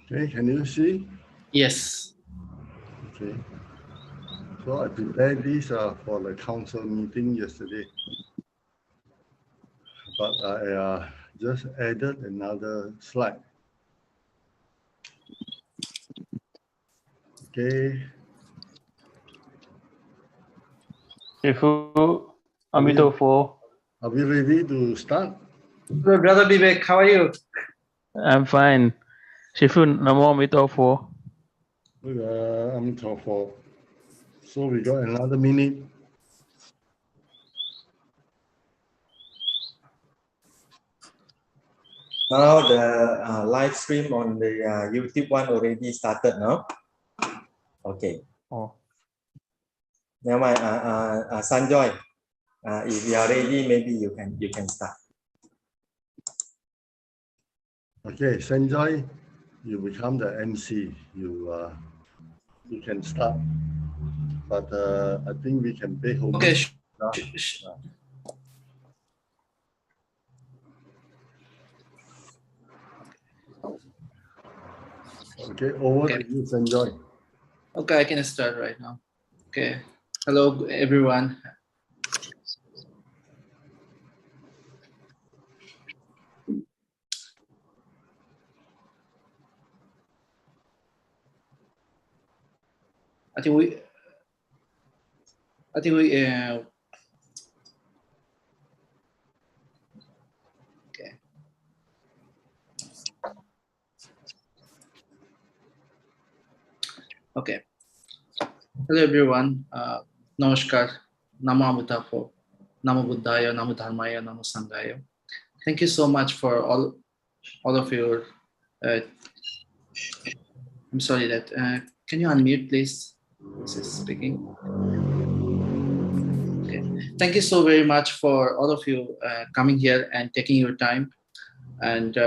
Okay, can you see? Yes. Okay. So I prepared these for the council meeting yesterday, but I just added another slide. Okay. Shifu, Amitofo. Are we ready to start? Hello, Brother Vivek, how are you? I'm fine. Shifu, Namo Amitofo. I'm for. So we got another minute. Now the live stream on the YouTube one already started now. Okay. Oh. Now my Sanjoy, if you are ready, maybe you can start. Okay, Sanjoy, you become the MC. You can start, but I think we can pay home. Okay. Okay, over to you, Sanjoy. Okay, I can start right now. Okay. Hello, everyone. I think we okay. Okay. Hello, everyone. Namaskar. Namo Amutafo. Namo Buddhaya. Namo Dharmaya. Namo Sanghaya. Thank you so much for all of your. I'm sorry that. Can you unmute, please? This is speaking. Okay. Thank you so very much for all of you coming here and taking your time. And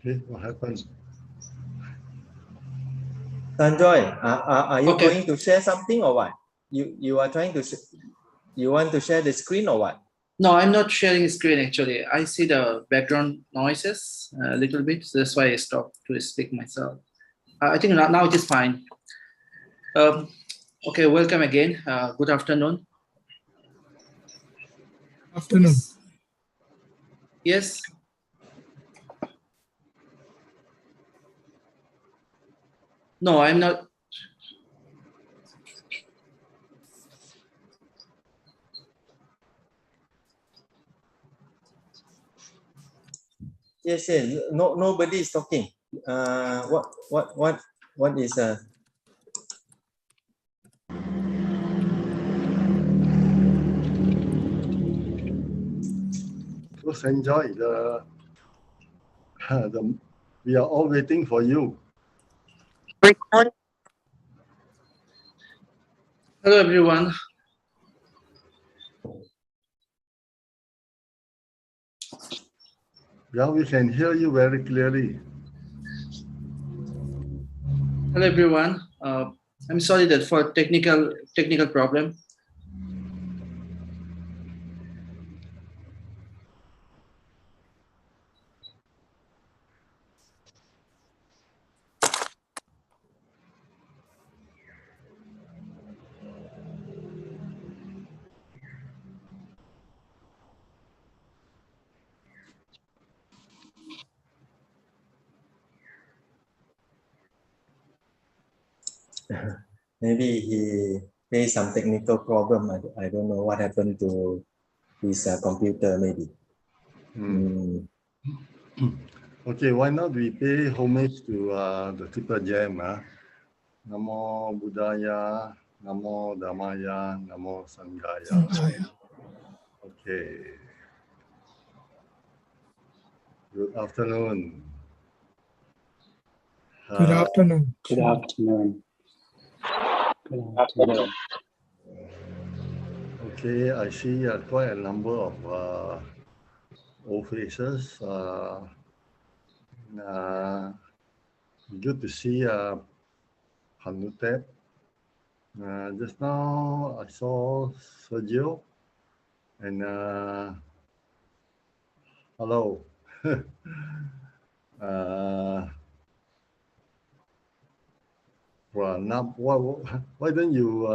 Okay, what happened? Sanjoy, are you going to share something or what? You are trying to you want to share the screen or what? No, I'm not sharing screen actually. I see the background noises a little bit, so that's why I stopped to speak myself. I think now it is fine. Okay, welcome again. Good afternoon. Afternoon. Yes. No, I'm not. Yes, yes. No, nobody is talking. What is Just enjoy we are all waiting for you. Hello, everyone. Yeah, we can hear you very clearly. Hello, everyone. I'm sorry that for technical problem. maybe he faced some technical problem. I don't know what happened to his computer maybe. Okay, why not we pay homage to the Triple Gem? Namo Buddhaya, Namo Dhammaya, Namo Sanghaya. Okay. Good afternoon. Good afternoon. Good afternoon. Good afternoon. Okay, I see quite a number of old faces. Good to see Hanutep. Just now I saw Sergio and hello. Pranab, why don't you,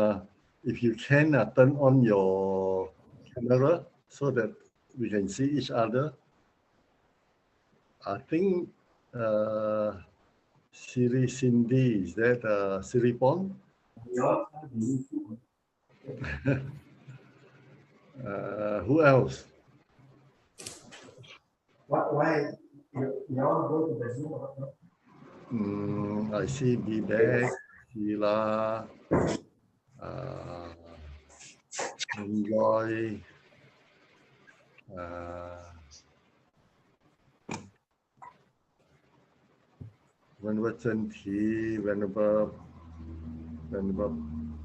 if you can, turn on your camera so that we can see each other. I think Siri Cindy, is that Siripon? Who else? Why you all go to the Zoom? I see Bibek, Sheila, Enjoy, Venerable Chen Thi, Venerable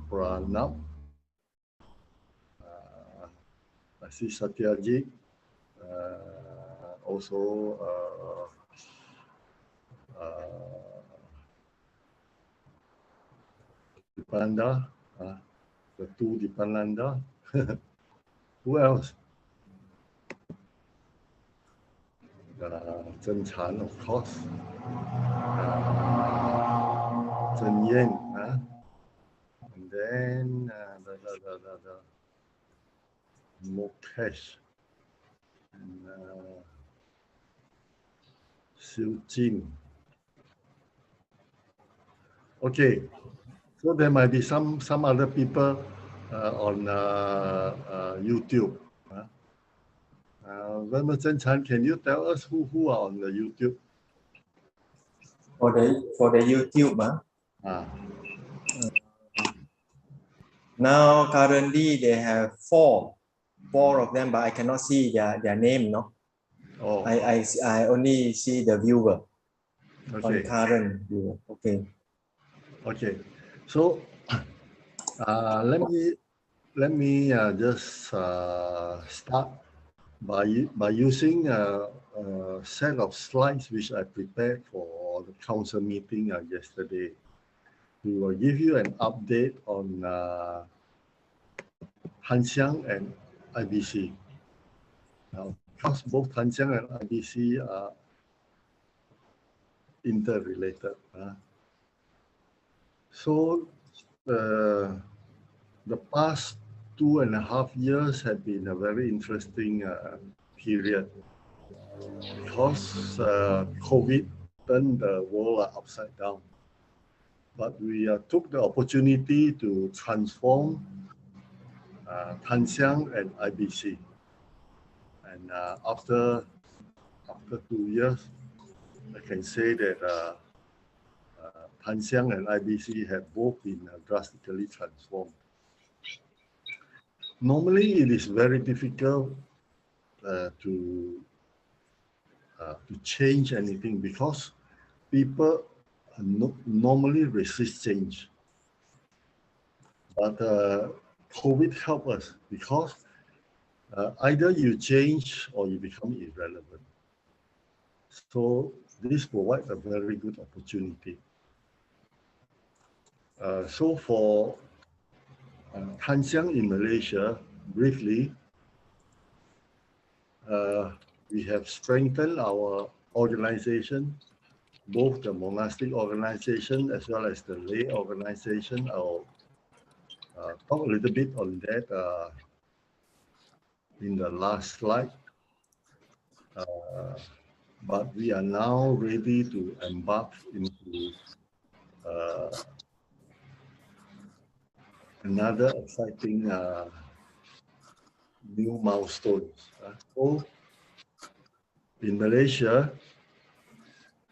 Pranab. I see Satyajit, also Dipanda, the two Dipananda. Who else? Chen Chan, of course. Chen Yen, and then Mukesh and Siu Jin. Okay, so there might be some other people on YouTube. Venerable Chen Chan, can you tell us who are on the YouTube? For the YouTube, now currently they have four of them, but I cannot see their name. No, Oh, I only see the viewer. okay. On current viewer. Okay. Okay, so let me just start by using a set of slides which I prepared for the council meeting yesterday. We will give you an update on Tan Siang and IBC. Now, because both Tan Siang and IBC are interrelated. So the past 2.5 years have been a very interesting period because COVID turned the world upside down. But we took the opportunity to transform Tan Siang and IBC. And after 2 years, I can say that Tan Siang and IBC have both been drastically transformed. Normally, it is very difficult to change anything because people normally resist change. But COVID helped us because either you change or you become irrelevant. So this provides a very good opportunity. So for Tan Siang in Malaysia, briefly, we have strengthened our organization, both the monastic organization as well as the lay organization. I'll talk a little bit on that in the last slide. But we are now ready to embark into another exciting new milestones. So in Malaysia,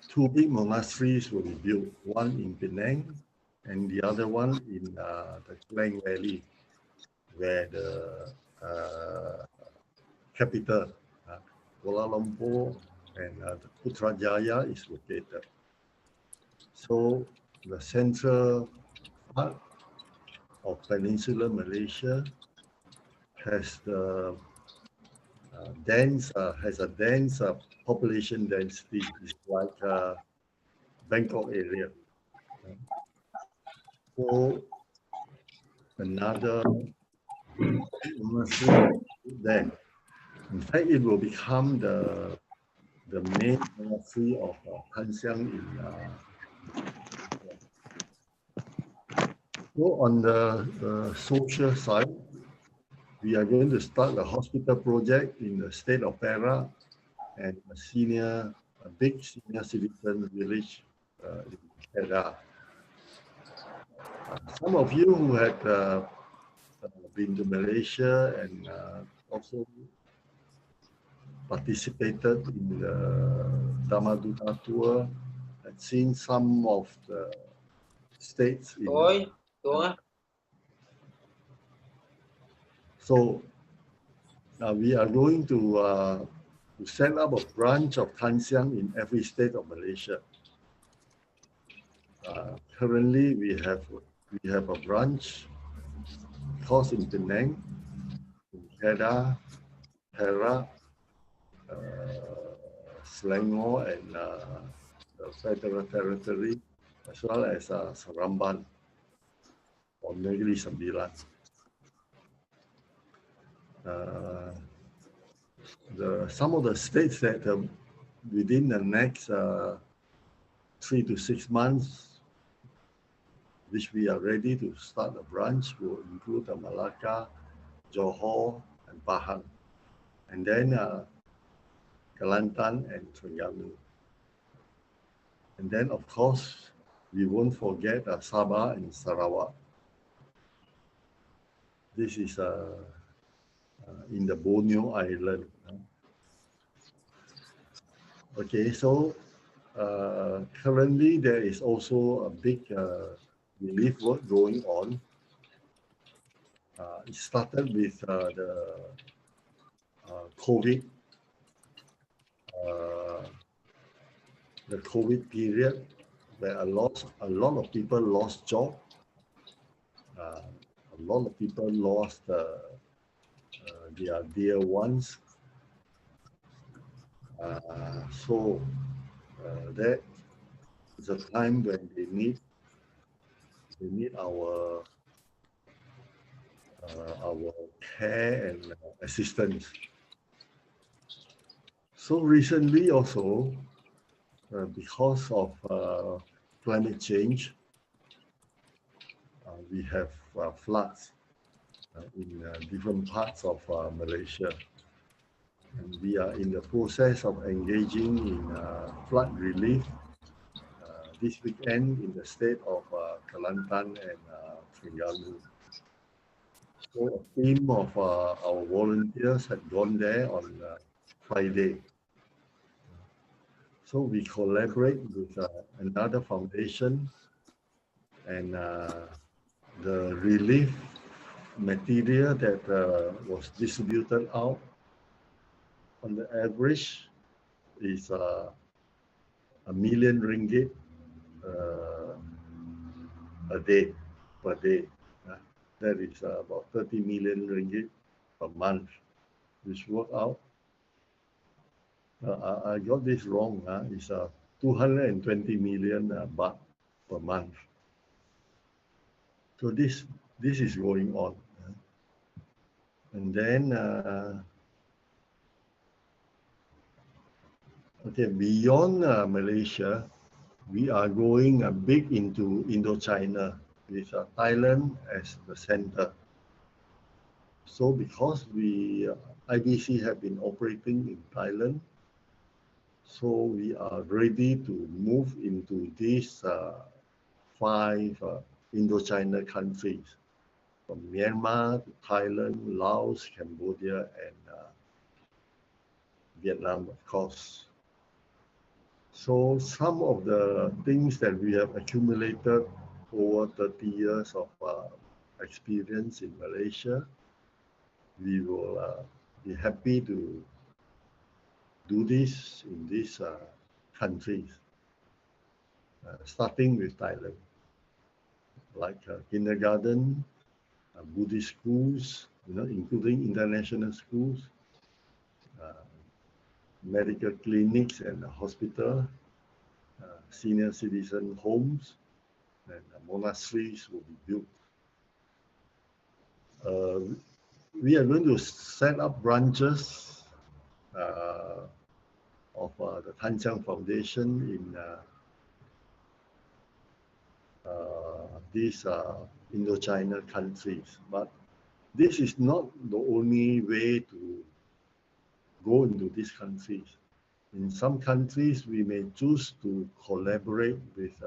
2 big monasteries will be built, one in Penang and the other one in the Klang Valley, where the capital, Kuala Lumpur, and the Putrajaya is located. So the central part of Peninsular Malaysia has the has a dense population density. It's like Bangkok area. So another monastery there. In fact, it will become the main monastery of Tan Siang in. So on the social side, we are going to start a hospital project in the state of Perak and a big senior citizen village in Kedah. Some of you who had been to Malaysia and also participated in the Dhamma Duta tour had seen some of the states in. So we are going to set up a branch of Tan Siang in every state of Malaysia. Currently, we have a branch, of course, in Penang, in Kedah, Perak, Selangor, and the Federal Territory, as well as Seremban or Negeri Sembilan. Some of the states that within the next 3 to 6 months, which we are ready to start a branch, will include Malacca, Johor, and Pahang, and then Kelantan and Terengganu. And then, of course, we won't forget Sabah and Sarawak. This is in the Borneo Island. Okay, so currently there is also a big relief work going on. It started with the COVID period, where a lot of people lost job. A lot of people lost their dear ones. So that is a time when they need our care and assistance. So recently also, because of climate change, we have floods in different parts of Malaysia. And we are in the process of engaging in flood relief this weekend in the state of Kelantan and Terengganu. So a team of our volunteers had gone there on Friday. So we collaborate with another foundation, and the relief material that was distributed out on the average is ringgit 1 million per day. That is about 30 million ringgit per month, which work out. I got this wrong. It's 220 million baht per month. So this is going on. And then, okay, beyond Malaysia, we are going big into Indochina with Thailand as the center. So because IBC have been operating in Thailand, so we are ready to move into these 5 Indochina countries, from Myanmar to Thailand, Laos, Cambodia, and Vietnam, of course. So some of the things that we have accumulated over 30 years of experience in Malaysia, we will be happy to do this in these countries, starting with Thailand, like kindergarten, Buddhist schools, including international schools, medical clinics and hospital, senior citizen homes, and monasteries will be built. We are going to set up branches of the Tansiang Foundation in these Indochina countries. But this is not the only way to go into these countries. In some countries, we may choose to collaborate with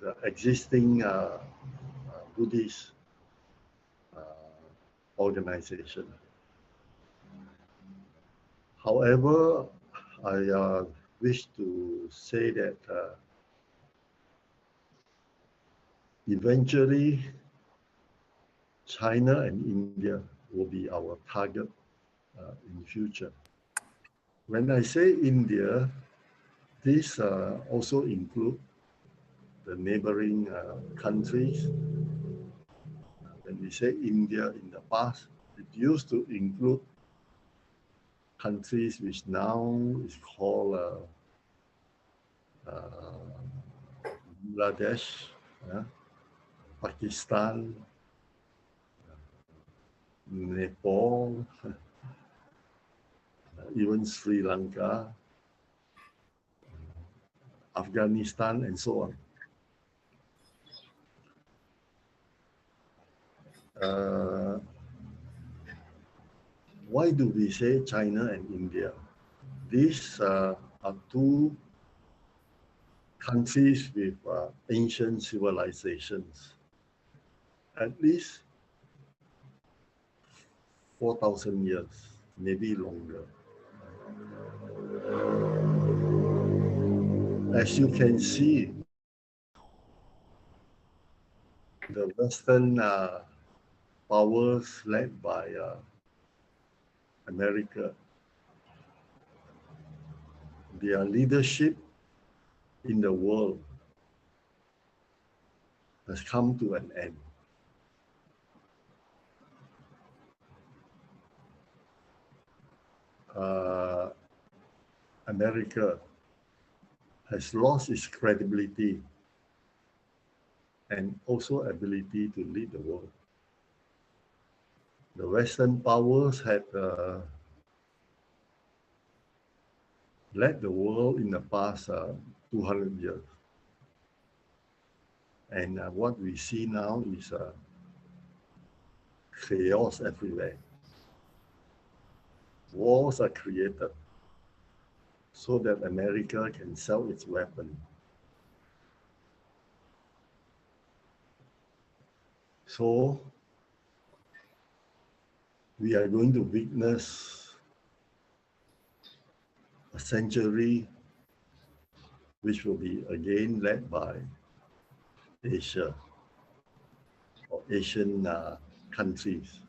the existing Buddhist organization. However, I wish to say that eventually China and India will be our target in future. When I say India, this also include the neighboring countries. When we say India in the past, it used to include countries which now is called Bangladesh, Pakistan, Nepal, even Sri Lanka, Afghanistan, and so on. Why do we say China and India? These are two countries with ancient civilizations, at least 4,000 years, maybe longer. As you can see, the Western powers led by America, their leadership in the world has come to an end. America has lost its credibility and also ability to lead the world. The Western powers had led the world in the past 200 years. And what we see now is chaos everywhere. Wars are created so that America can sell its weapon. So we are going to witness a century which will be again led by Asia or Asian countries.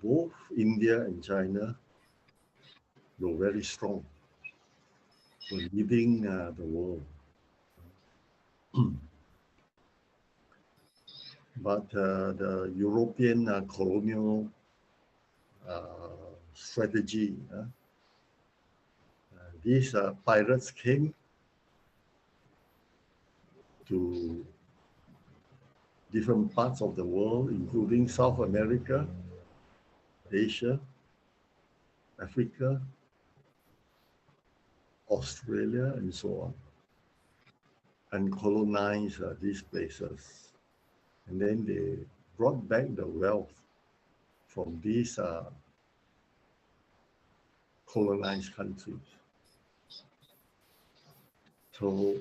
Both India and China were very strong for leading the world. But the European colonial strategy, these pirates came to different parts of the world, including South America, Asia, Africa, Australia, and so on, and colonize these places. And then they brought back the wealth from these colonized countries. So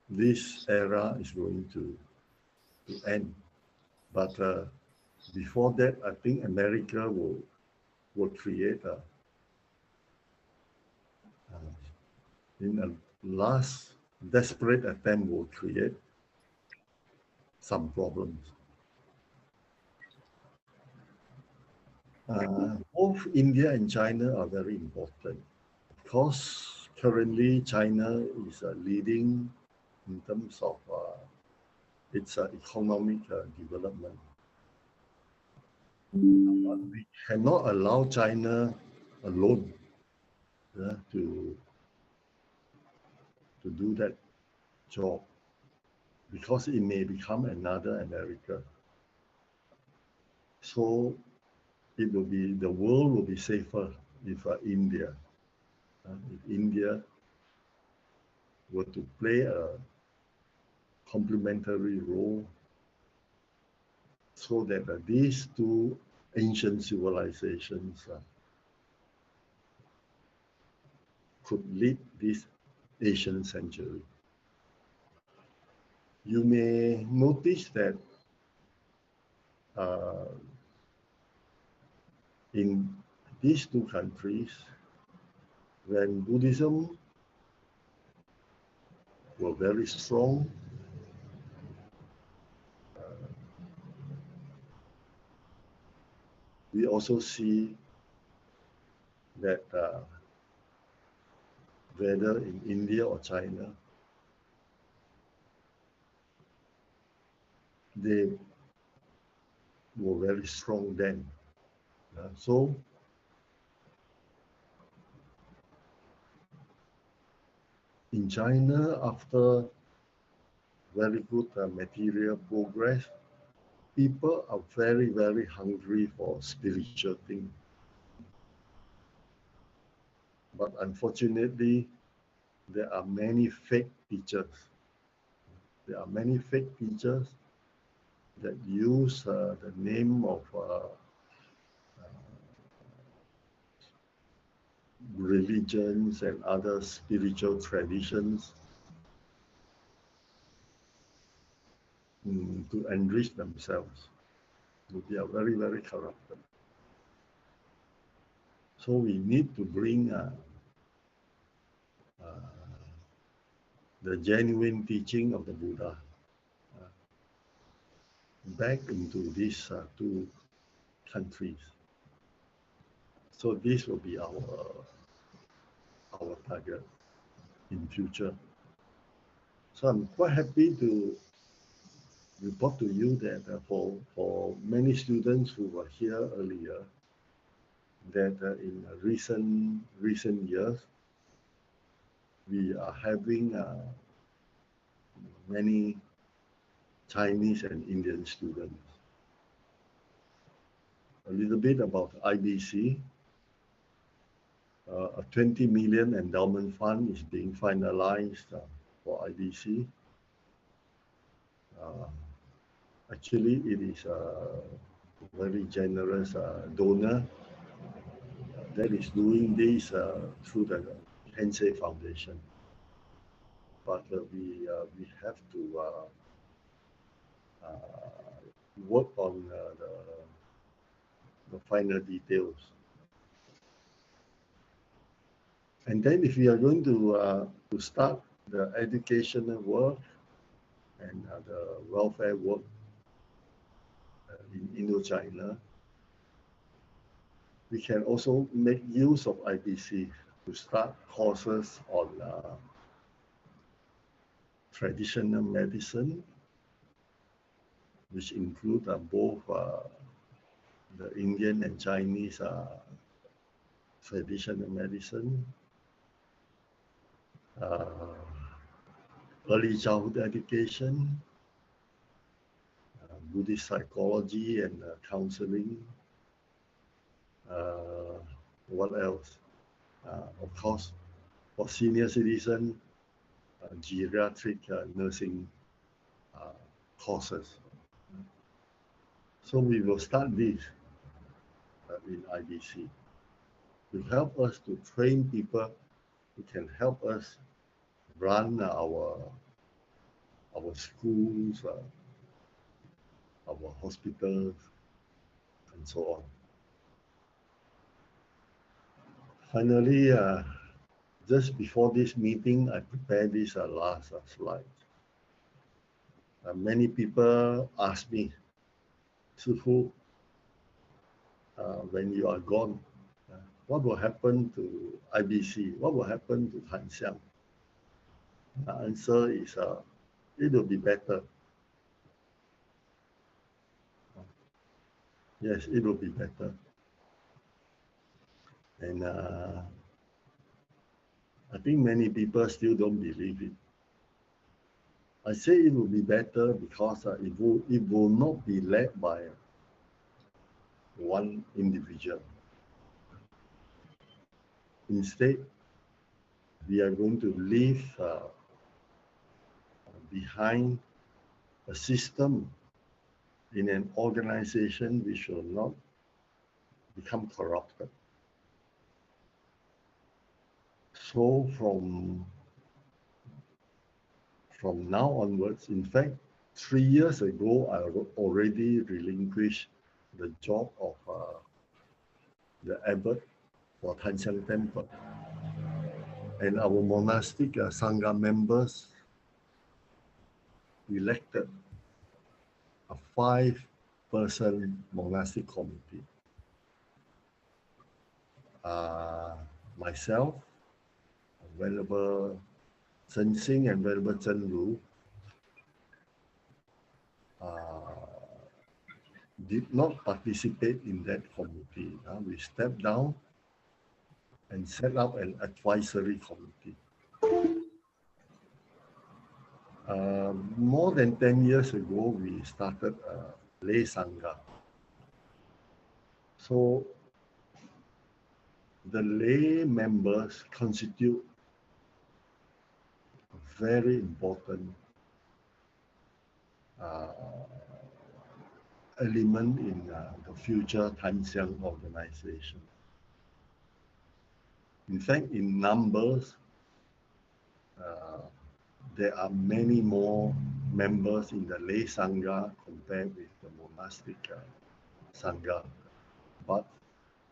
this era is going to end. But before that, I think America will create in a last desperate attempt, will create some problems. Both India and China are very important because currently China is leading in terms of its economic development. But we cannot allow China alone to do that job because it may become another America. So it will be, the world will be safer if India were to play a complementary role so that these two ancient civilizations could lead this Asian century. You may notice that in these two countries, when Buddhism were very strong, we also see that whether in India or China, they were very strong then. So in China, after very good material progress, people are very, very hungry for spiritual things. But unfortunately, there are many fake teachers. There are many fake teachers that use the name of religions and other spiritual traditions to enrich themselves. They are very, very corrupted. So we need to bring the genuine teaching of the Buddha back into these two countries. So this will be our target in future. So I'm quite happy to report to you that for many students who were here earlier, that in recent years, we are having many Chinese and Indian students. A little bit about IBC. A 20 million endowment fund is being finalized for IBC. Actually, it is a very generous donor that is doing this through the Hensei Foundation. But we have to work on the final details. And then if we are going to start the educational work and the welfare work in Indochina, we can also make use of IBC to start courses on traditional medicine, which include both the Indian and Chinese traditional medicine, early childhood education, Buddhist psychology and counseling. What else? Of course, for senior citizen, geriatric nursing courses. So we will start this in IBC to help us to train people who can help us run our schools, our hospitals, and so on. Finally, just before this meeting, I prepared this last slide. Many people ask me, Sifu, when you are gone? What will happen to IBC? What will happen to Tan Siang? The answer is it will be better. Yes, it will be better. And I think many people still don't believe it. I say it will be better because it will not be led by one individual. Instead, we are going to leave behind a system in an organization which will not become corrupted. So from now onwards, in fact, 3 years ago, I already relinquished the job of the abbot for Tan Siang Temple. And our monastic Sangha members elected a 5-person monastic committee. Myself, Venerable Chen Xing and Venerable Chen Lu did not participate in that committee. We stepped down and set up an advisory committee. More than 10 years ago, we started a lay Sangha. So the lay members constitute a very important element in the future Tan Siang organization. In fact, in numbers, there are many more members in the lay Sangha compared with the monastic Sangha. But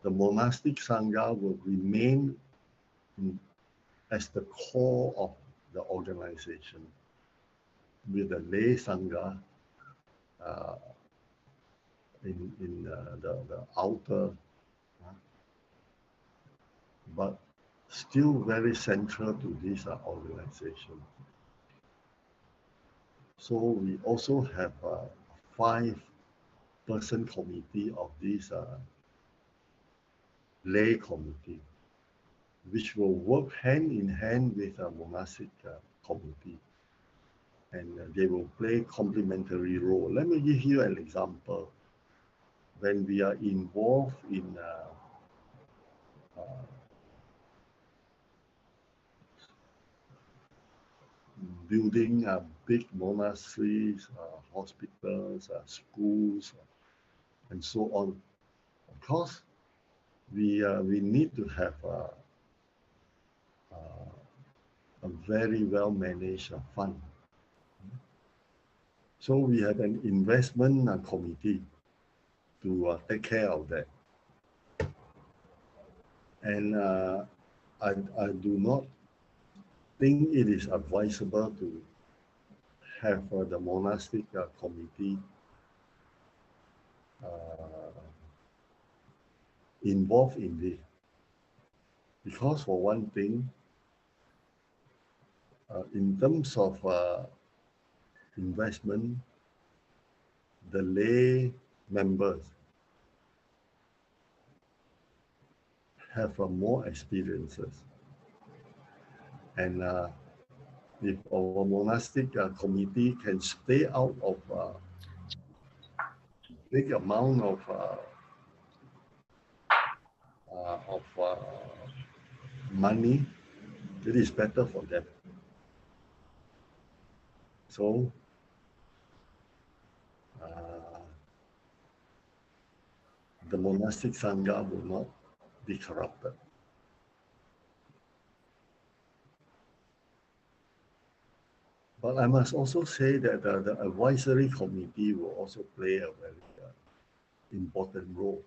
the monastic Sangha will remain as the core of the organization, with the lay Sangha in the outer, but still very central to this organization. So we also have a 5-person committee of this lay committee, which will work hand in hand with a monastic committee. And they will play complementary role. Let me give you an example. When we are involved in building big monasteries, hospitals, schools, and so on, of course, we need to have a very well managed fund. So we have an investment committee to take care of that. And I do not think it is advisable to have the monastic committee involved in this. Because for one thing, in terms of investment, the lay members have more experiences. And if our monastic committee can stay out of big amount of money, it is better for them. So the monastic Sangha will not be corrupted. But I must also say that the advisory committee will also play a very important role.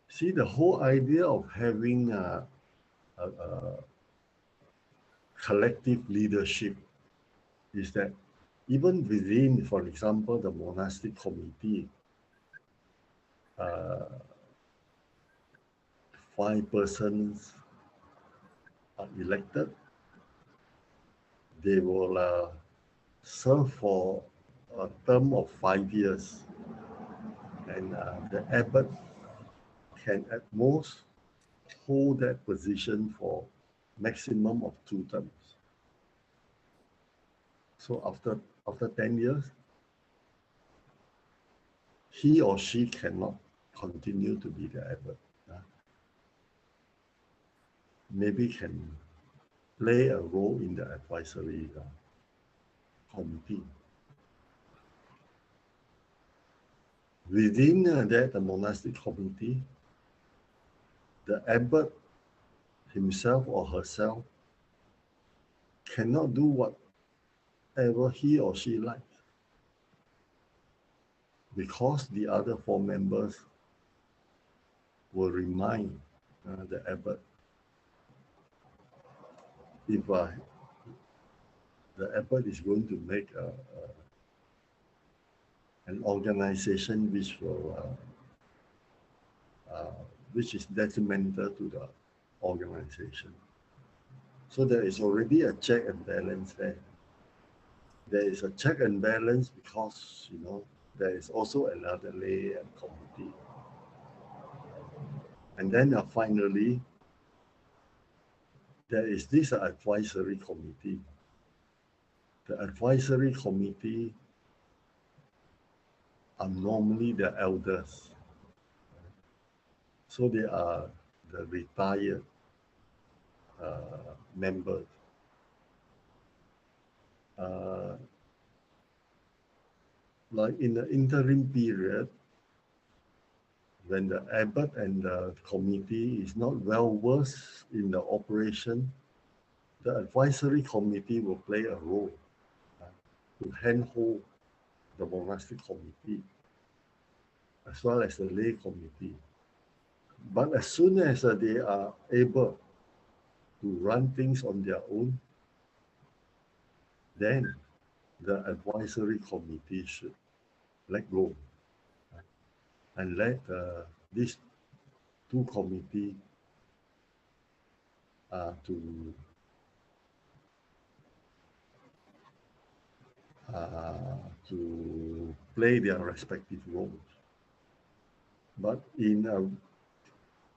See, the whole idea of having a collective leadership is that even within, for example, the monastic committee, 5 persons are elected. They will serve for a term of 5 years. And the abbot can at most hold that position for maximum of 2 terms. So after 10 years, he or she cannot continue to be the abbot. Maybe can play a role in the advisory committee. Within that monastic committee, the abbot himself or herself cannot do whatever he or she likes, because the other 4 members will remind the abbot if the abbot is going to make an organization which is detrimental to the organization. So there is already a check and balance there. There is a check and balance because, you know, there is also another lay and committee. And then finally, there is this advisory committee. The advisory committee are normally the elders. So they are the retired members. Like in the interim period, when the abbot and the committee is not well versed in the operation, the advisory committee will play a role to handhold the monastic committee as well as the lay committee. But as soon as they are able to run things on their own, then the advisory committee should let go and let these 2 committees to play their respective roles. But in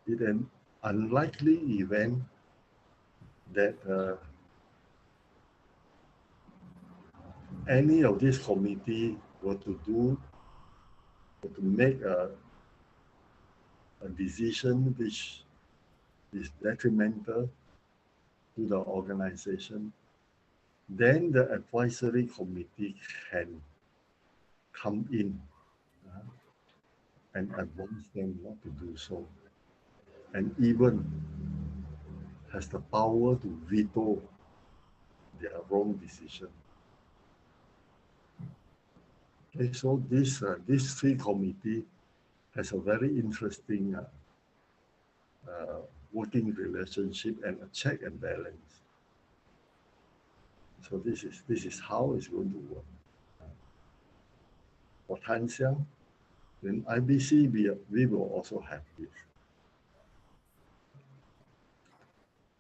an unlikely event that any of these committees were to make a decision which is detrimental to the organization, then the advisory committee can come in and advise them not to do so, and even has the power to veto their wrong decision. Okay, so this 3 committee has a very interesting working relationship and a check and balance. So this is how it's going to work. For Tan Xiang, in IBC, we will also have this.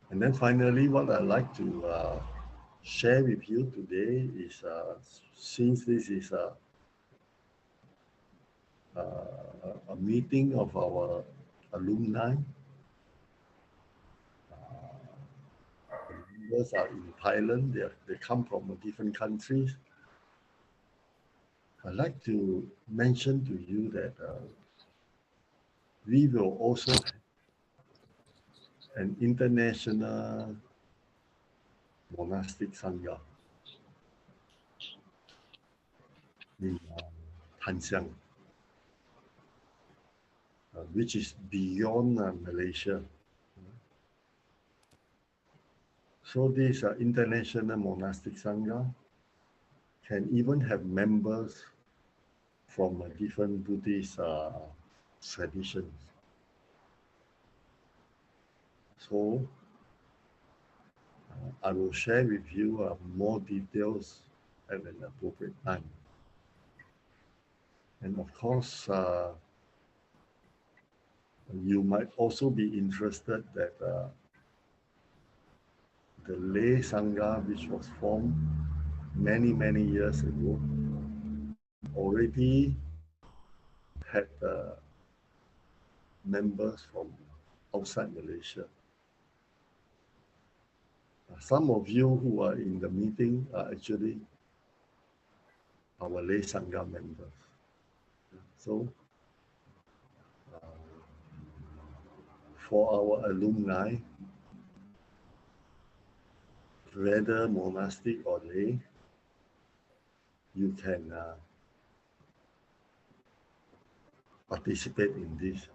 And then finally, what I'd like to share with you today is, since this is a meeting of our alumni, members are in Thailand, they come from different countries. I'd like to mention to you that we will also have an international monastic sangha in Tan Xiang, which is beyond Malaysia. So this international monastic sangha can even have members from different Buddhist traditions. So I will share with you more details at an appropriate time. And of course, You might also be interested that the lay Sangha, which was formed many years ago, already had members from outside Malaysia. Some of you who are in the meeting are actually our lay Sangha members. So, for our alumni, whether monastic or lay, you can participate in this.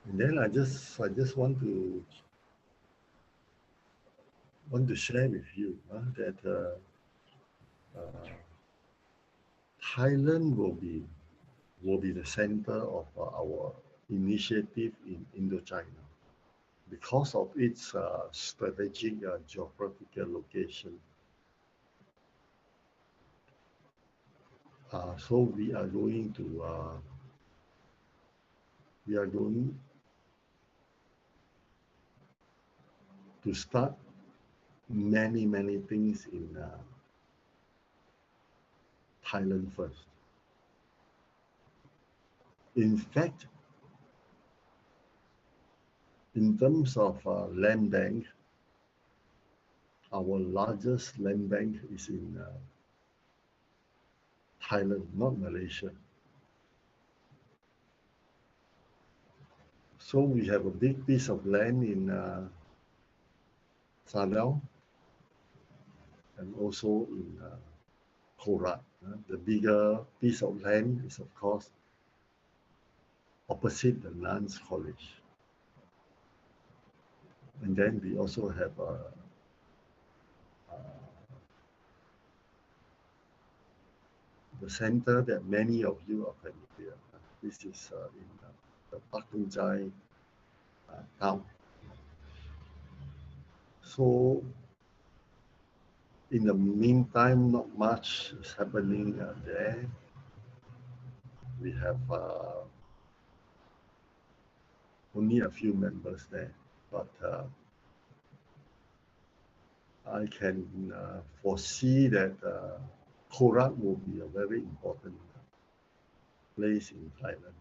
And then I just want to share with you that Thailand will be the center of our initiative in Indochina because of its strategic geographical location. So we are going to start many things in Thailand first. In fact, in terms of land bank, our largest land bank is in Thailand, not Malaysia. So we have a big piece of land in Sanao and also in Korat. The bigger piece of land is, of course, opposite the Nuns College. And then we also have the center that many of you are familiar. This is in the Patung Jai town. So, in the meantime, not much is happening there. We have only a few members there, but I can foresee that Korat will be a very important place in Thailand.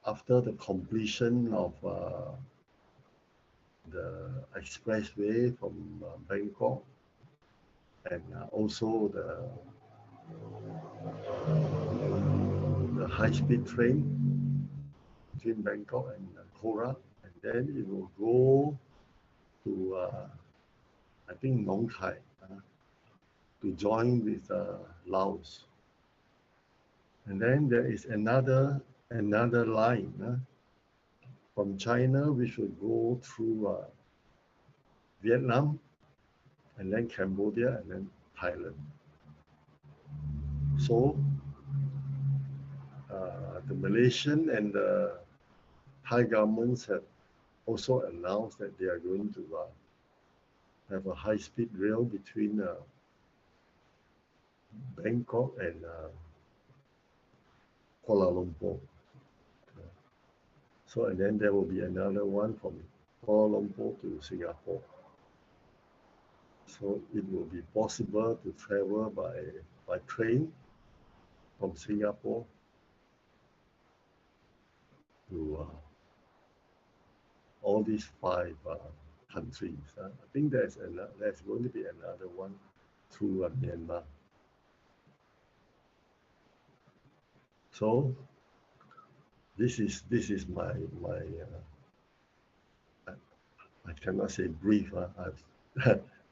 After the completion of the expressway from Bangkok and also the high-speed train between Bangkok and Korat, and then it will go to I think Nong Khai to join with Laos. And then there is another line from China which will go through Vietnam and then Cambodia and then Thailand. So the Malaysian and the Thai governments have also announced that they are going to have a high-speed rail between Bangkok and Kuala Lumpur. So, and then there will be another one from Kuala Lumpur to Singapore. So it will be possible to travel by train from Singapore to all these 5 countries. I think there's going to be another one through Myanmar. So this is my I cannot say brief. I've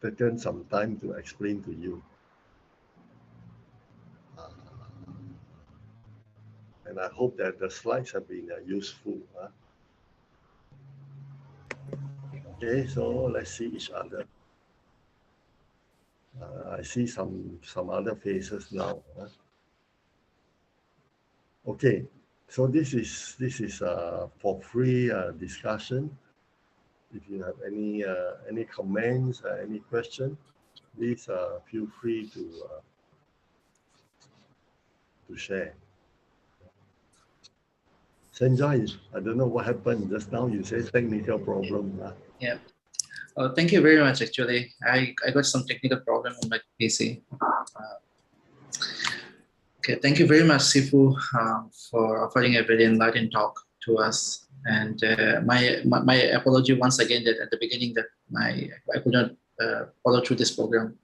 taken some time to explain to you. And I hope that the slides have been useful. Okay, so let's see each other. I see some other faces now. Okay, so this is for free discussion. If you have any comments, any question, please feel free to share. Sanjay, I don't know what happened just now. You say technical problem. Yeah. Thank you very much. Actually, I got some technical problem on my PC. Okay, thank you very much, Sifu, for offering a very enlightening talk to us. And my apology once again that at the beginning that I could not follow through this program.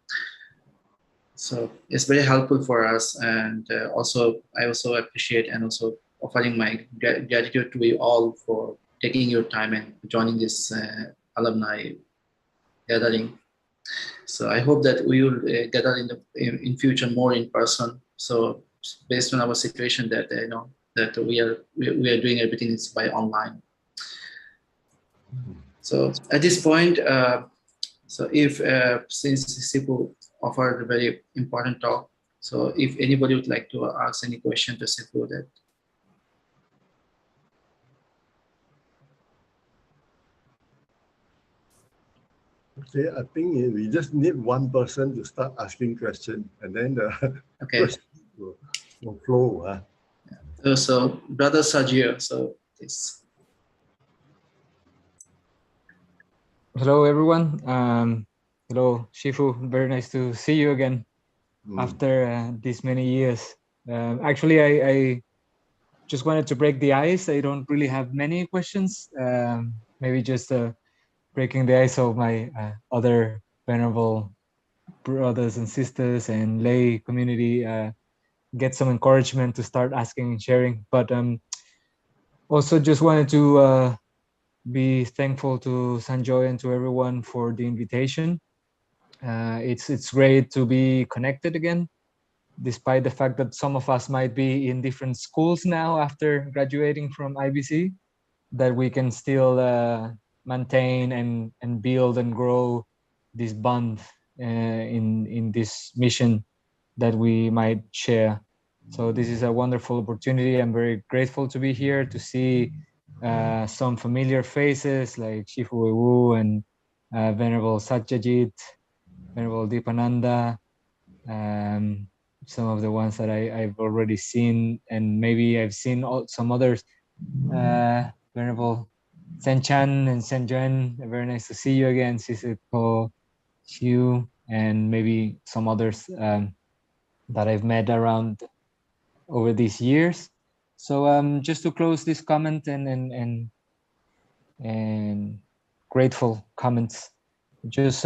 So it's very helpful for us, and also I also appreciate and also offering my gratitude to you all for taking your time and joining this alumni gathering. So I hope that we will gather in future more in person. So based on our situation that that we are doing everything is by online. So at this point, so if since Sifu offered a very important talk, so if anybody would like to ask any question to Sifu, that. Okay, I think we just need one person to start asking questions, and then the questions will flow. So Brother Sergio, so please. Hello, everyone. Hello, Shifu. Very nice to see you again after these many years. Actually, I just wanted to break the ice. I don't really have many questions. Maybe just breaking the ice of my other venerable brothers and sisters and lay community, get some encouragement to start asking and sharing. But also just wanted to be thankful to Sanjoy and to everyone for the invitation. It's great to be connected again, despite the fact that some of us might be in different schools now after graduating from IBC, that we can still maintain and build and grow this bond in this mission that we might share. So this is a wonderful opportunity. I'm very grateful to be here to see some familiar faces like Shifu Wewu and Venerable Satyajit, Venerable Deepananda, some of the ones that I've already seen, and maybe I've seen some others. Venerable Senchan and Senjuan, very nice to see you again. Sisiko, Xiu, and maybe some others that I've met around over these years. So just to close this comment and grateful comments, just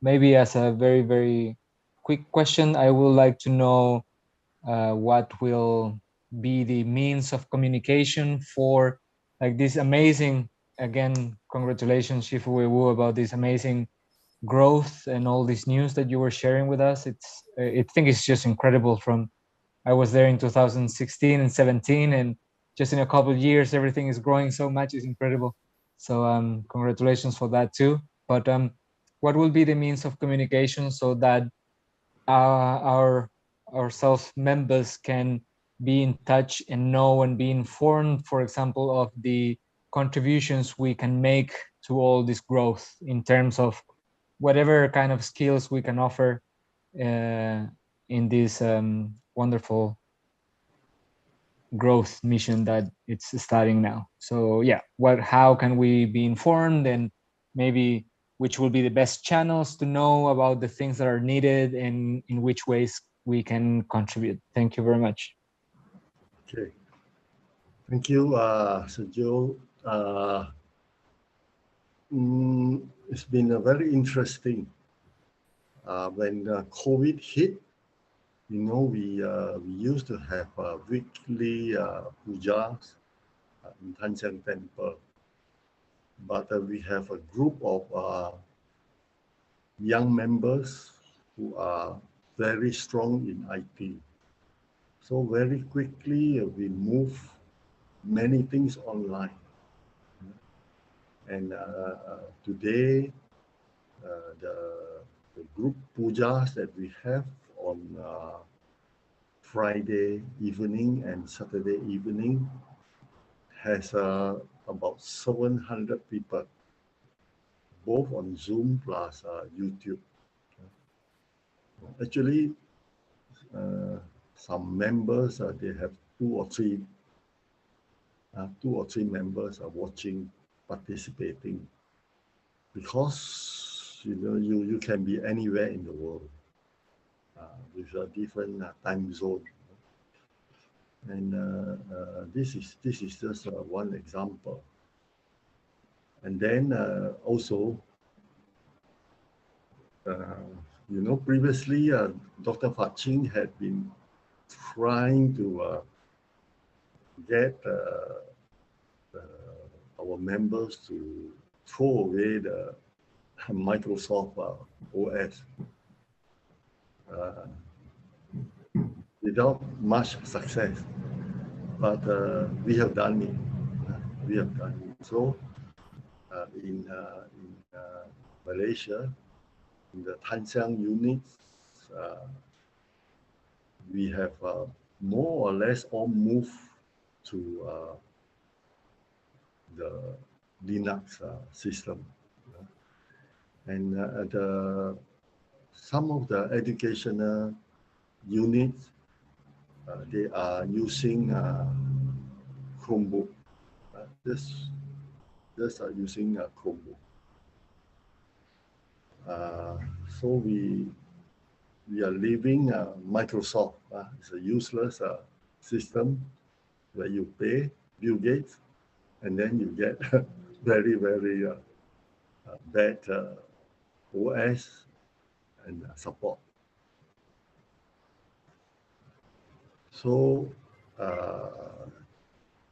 maybe as a very, very quick question, I would like to know what will be the means of communication for like this amazing, again, congratulations Shifu Wewu about this amazing growth and all this news that you were sharing with us. I think it's just incredible. From I was there in 2016 and 17, and just in a couple of years everything is growing so much. It's incredible. So congratulations for that too. But what will be the means of communication so that our self members can be in touch and know and be informed, for example, of the contributions we can make to all this growth in terms of whatever kind of skills we can offer in this wonderful growth mission that it's starting now. So yeah, how can we be informed, and maybe which will be the best channels to know about the things that are needed and in which ways we can contribute. Thank you very much. Okay. Thank you, Sergio. It's been a very interesting. When COVID hit, we used to have weekly pujas in Tanjang Temple, but we have a group of young members who are very strong in IT. So very quickly we move many things online. And today, the group pujas that we have on Friday evening and Saturday evening has about 700 people, both on Zoom plus YouTube. Actually, some members, they have two or three members are watching, participating, because you can be anywhere in the world with a different time zone, and this is just one example. And then also, previously Dr. Fat Ching had been trying to get our members to throw away the Microsoft OS without much success, but we have done it. So in Malaysia, in the Tan Siang units, we have more or less all moved to the Linux system, and some of the educational units, they are using Chromebook. Just are using Chromebook. So we are leaving Microsoft. It's a useless system where you pay Bill Gates, and then you get very, very bad OS and support. So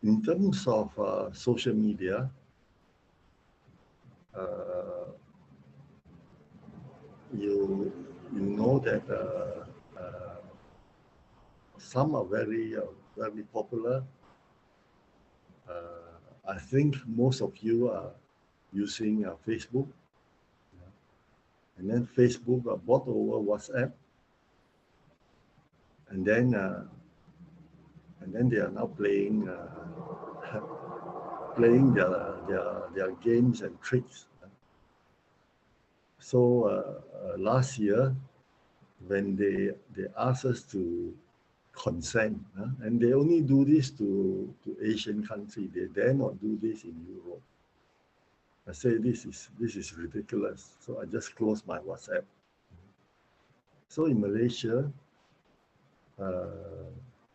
in terms of social media, you know that some are very popular. I think most of you are using Facebook, and then Facebook bought over WhatsApp, and then they are now playing their games and tricks. So last year, when they asked us to consent, and they only do this to Asian countries, they dare not do this in Europe. I say this is ridiculous. So I just closed my WhatsApp. So in Malaysia,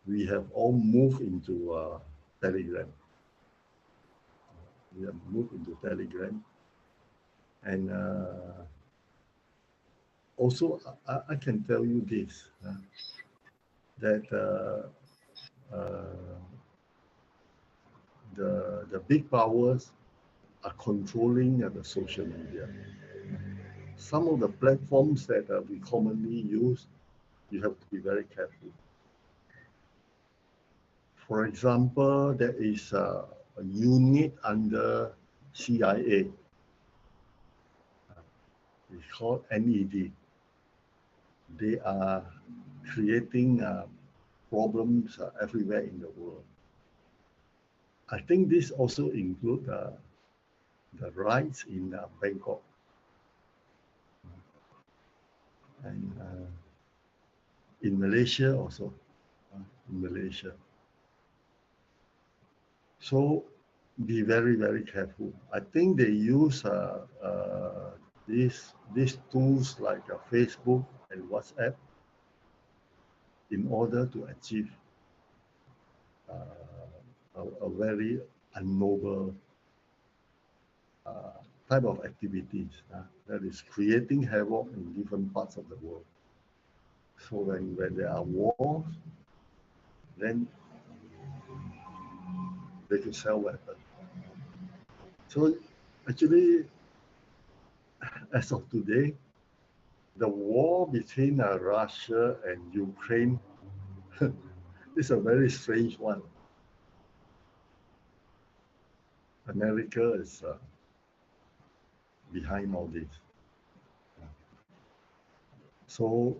we have all moved into Telegram. We have moved into Telegram, and also I can tell you this, that the big powers are controlling the social media. Some of the platforms that we commonly use, you have to be very careful. For example, there is a unit under CIA. It's called NED. They are creating problems everywhere in the world. I think this also includes the riots in Bangkok. And in Malaysia also, in Malaysia. So be very, very careful. I think they use these tools like Facebook and WhatsApp in order to achieve a very unnoble type of activities that is creating havoc in different parts of the world. So when there are wars, then they can sell weapons. So actually, as of today, the war between Russia and Ukraine is a very strange one. America is behind all this. So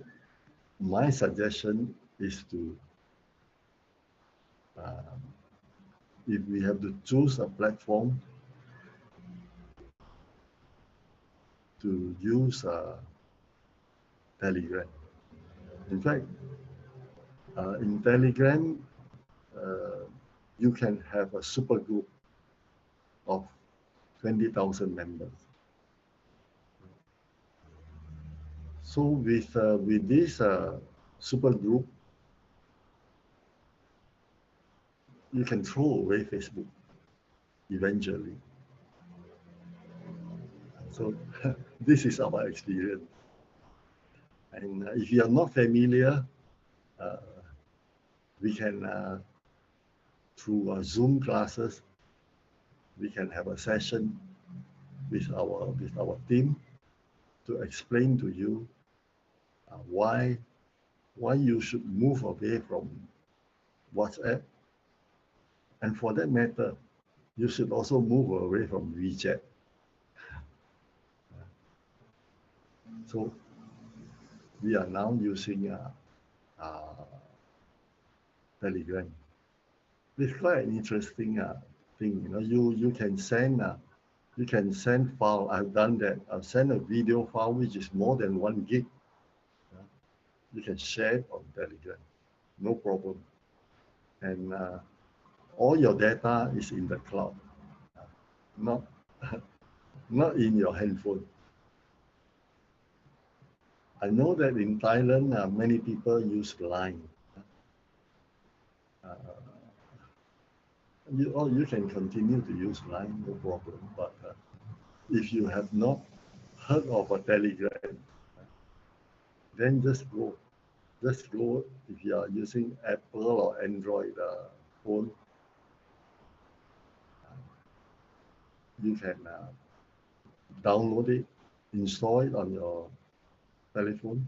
my suggestion is to, if we have to choose a platform, to use Telegram. In fact, In Telegram, you can have a super group of 20,000 members. So with this super group, you can throw away Facebook eventually. So this is our experience. And if you are not familiar, we can, through Zoom classes, we can have a session with our team to explain to you why you should move away from WhatsApp, and for that matter, you should also move away from WeChat. So we are now using Telegram. It's quite an interesting thing. You know, you can send file. I've done that. I've sent a video file which is more than 1 gig. You can share it on Telegram, no problem. And all your data is in the cloud, not in your handphone. I know that in Thailand, many people use Line. You can continue to use Line, no problem. But if you have not heard of a Telegram, then just go. Just go if you are using Apple or Android phone. You can download it, install it on your telephone,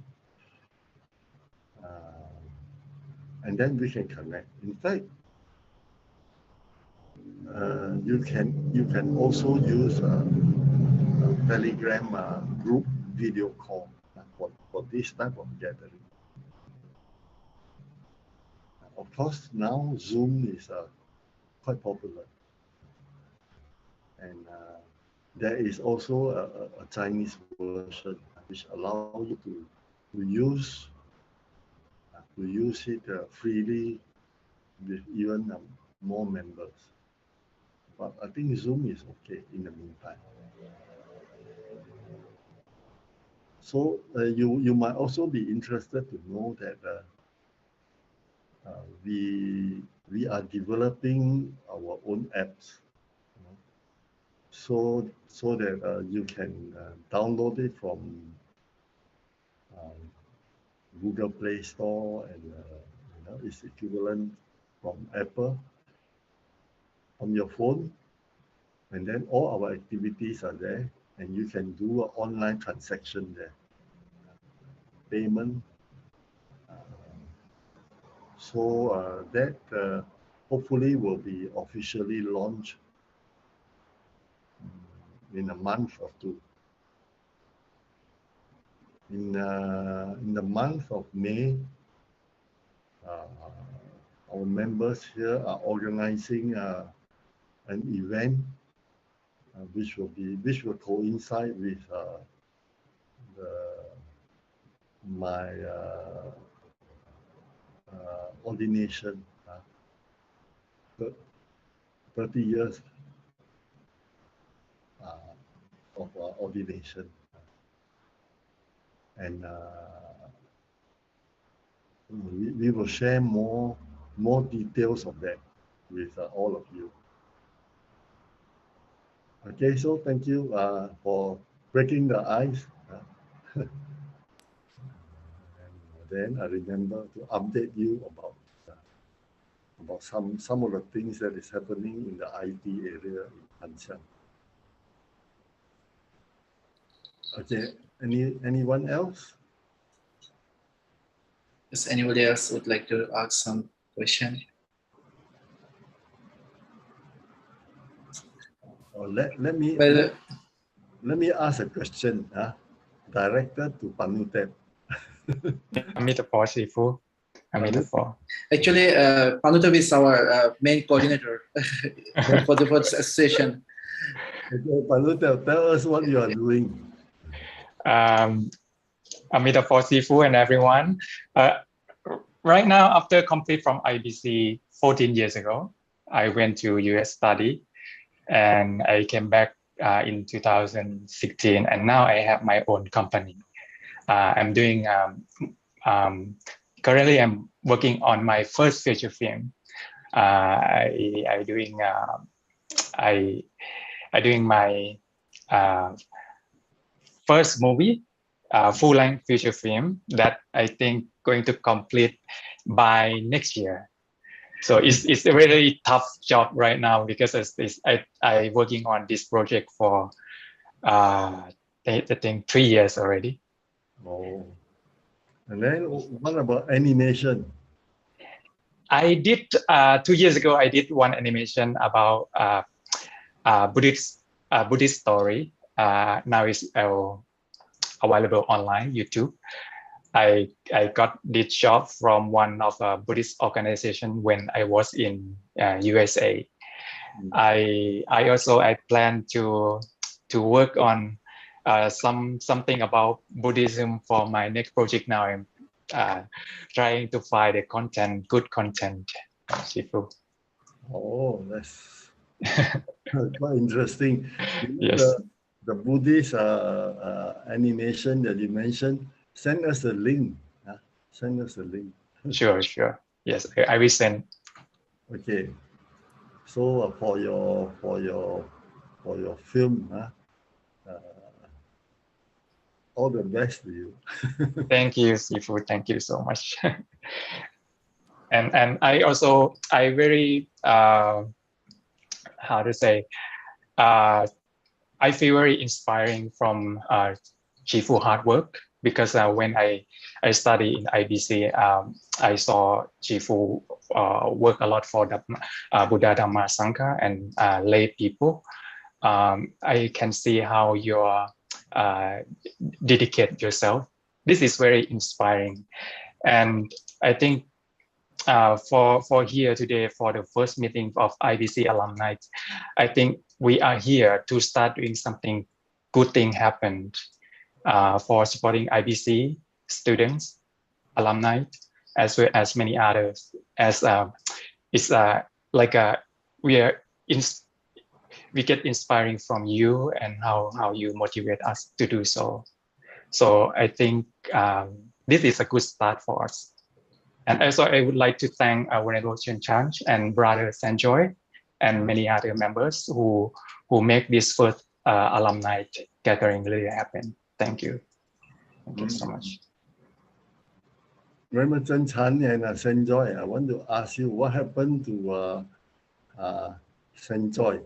and then we can connect. In fact, you can also use Telegram group video call for this type of gathering. Of course, now Zoom is quite popular, and there is also a Chinese version which allows you to use it freely with even more members. But I think Zoom is okay in the meantime. So you might also be interested to know that we are developing our own apps, so that you can download it from Google Play Store, and it's equivalent from Apple on your phone, and then all our activities are there, and you can do an online transaction there, payment. So that hopefully will be officially launched in a month or two. In the month of May, our members here are organizing an event which will coincide with my ordination, 30 years of ordination, and we will share more details of that with all of you. Okay, so thank you for breaking the ice. And then I remember to update you about some of the things that is happening in the IT area in Anxiang. Okay, anyone else? Does anybody else would like to ask some question? Let me ask a question, directed to Panutep. Amitabha, Shifu. Amitabha. Actually, Panutep is our main coordinator for the session. Okay, Panutep, tell us what you are doing. Amitabha, Shifu, and everyone. right now, after complete from IBC 14 years ago, I went to US study, and I came back in 2016, and now I have my own company. I'm doing currently I'm working on my first feature film. I doing my first movie, full-length feature film that I think going to complete by next year. So it's a really tough job right now because I working on this project for I think 3 years already. Oh. And then what about animation? I did 2 years ago. I did one animation about Buddhist story. Now it's available online YouTube. I got this job from one of a Buddhist organization when I was in USA. I plan to work on something about Buddhism for my next project. Now I'm trying to find the good content. Shifu. Oh, that's quite interesting. Yes. The Buddhist animation that you mentioned, send us a link. Send us a link. Sure. Yes, I will send. Okay. So for your film, all the best to you. Thank you, Sifu. Thank you so much. and I very how to say I feel very inspiring from Chifu hard work, because when I study in IBC, I saw Chifu work a lot for the Buddha Dhamma Sangha and lay people. I can see how you dedicate yourself. This is very inspiring, and I think for here today, for the first meeting of IBC alumni, I think we are here to start doing something good thing happened for supporting IBC students, alumni, as well as many others. As it's like we get inspiring from you and how you motivate us to do so. So I think this is a good start for us. And also, I would like to thank our Venerable Chen Chanch and Brother Sanjoy and many other members who make this first alumni gathering really happen. Thank you. Thank you so much. Reverend Chen Chan and Sanjoy, I want to ask you what happened to Sanjoy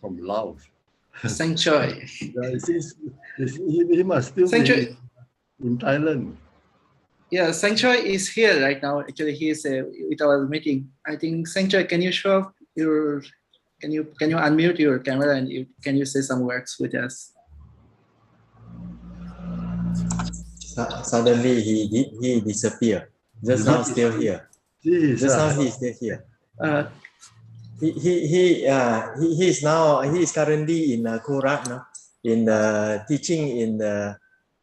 from Laos? Sanjoy. He must still be in Thailand. Yeah, Sanjoy is here right now. Actually, he is with our meeting. I think Sanjoy, can you show up your? Can you unmute your camera and can you say some words with us? Suddenly he disappeared. Just now still here. Just now he's still here. He is currently in Korat now, in teaching in the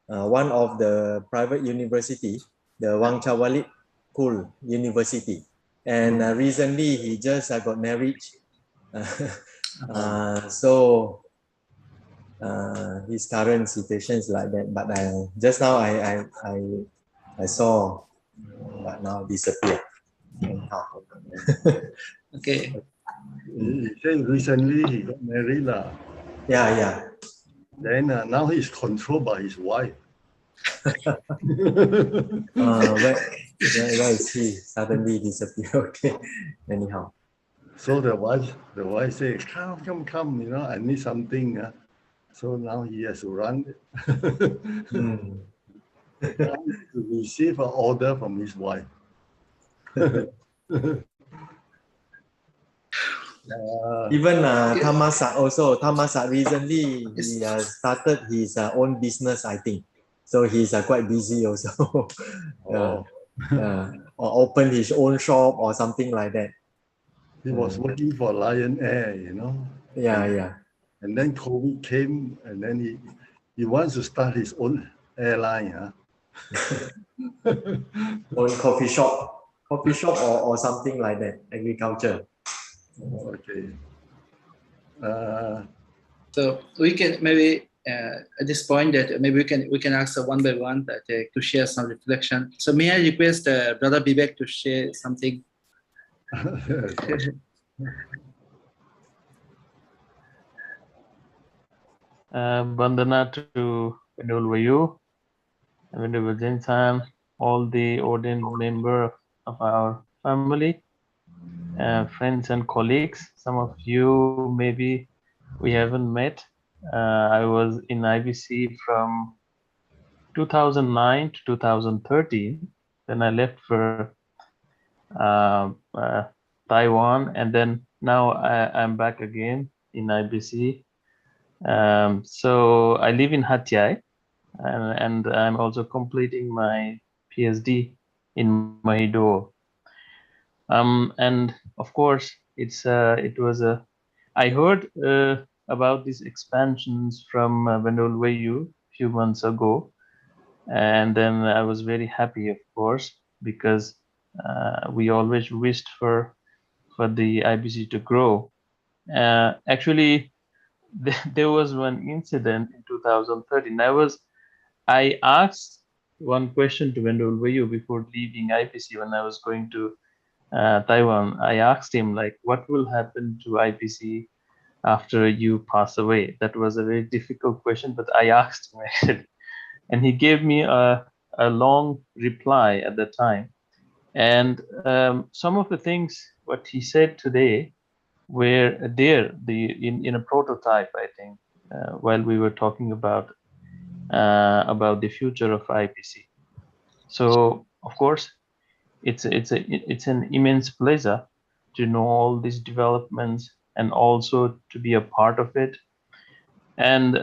one of the private university, the Wang Chawalit Kul University, and recently he just got married. So his current situation is like that. But just now I saw, but now disappeared. Okay. He said recently he got married. Yeah. Then now he's controlled by his wife. Where is he? Suddenly disappeared. Okay. Anyhow. So the wife said, come, I need something. So now he has to run to receive an order from his wife. Even Thammasat recently he started his own business, I think. So he's quite busy also. Or open his own shop or something like that. He was working for Lion Air, Yeah. And then COVID came, and then he wants to start his own airline. Own coffee shop or something like that, agriculture. Okay. So we can maybe at this point that maybe we can ask one by one that to share some reflection. So may I request Brother Vivek to share something? Bandana to Venerable Vayu, Venerable Jinsan, all the ordained member of our family, friends and colleagues. Some of you maybe we haven't met. I was in IBC from 2009 to 2013. Then I left for Taiwan, and then now I'm back again in IBC. So I live in Hat Yai, and I'm also completing my PhD in Mahidol. And of course, it was a. I heard about these expansions from Venerable Vayu few months ago, and then I was very happy, of course, because we always wished for the IBC to grow. Actually, there was one incident in 2013. I asked one question to Venerable Vayu before leaving IBC when I was going to Taiwan. I asked him like, what will happen to IBC after you pass away? That was a very difficult question, but I asked him actually, and he gave me a long reply at the time. And some of the things what he said today were there in a prototype, I think, while we were talking about the future of IBC. So of course, it's an immense pleasure to know all these developments and also to be a part of it. And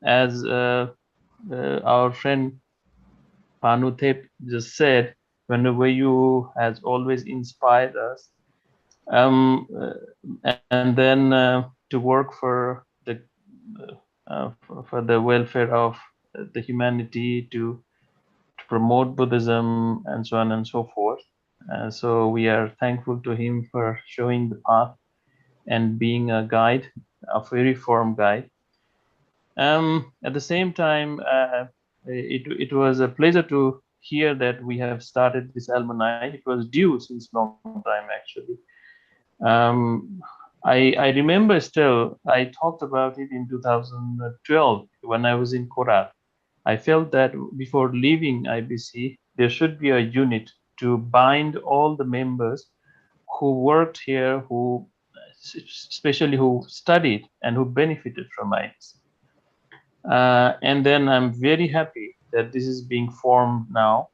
as our friend Panutep just said, whenever you has always inspired us, and then to work for the welfare of the humanity, to promote Buddhism and so on and so forth. So we are thankful to him for showing the path and being a guide, a very firm guide. At the same time, it was a pleasure to hear that we have started this Alumni. It was due since long time actually. I remember still, I talked about it in 2012 when I was in Korat. I felt that before leaving IBC, there should be a unit to bind all the members who worked here, who especially who studied and who benefited from IBC. And then I'm very happy that this is being formed now,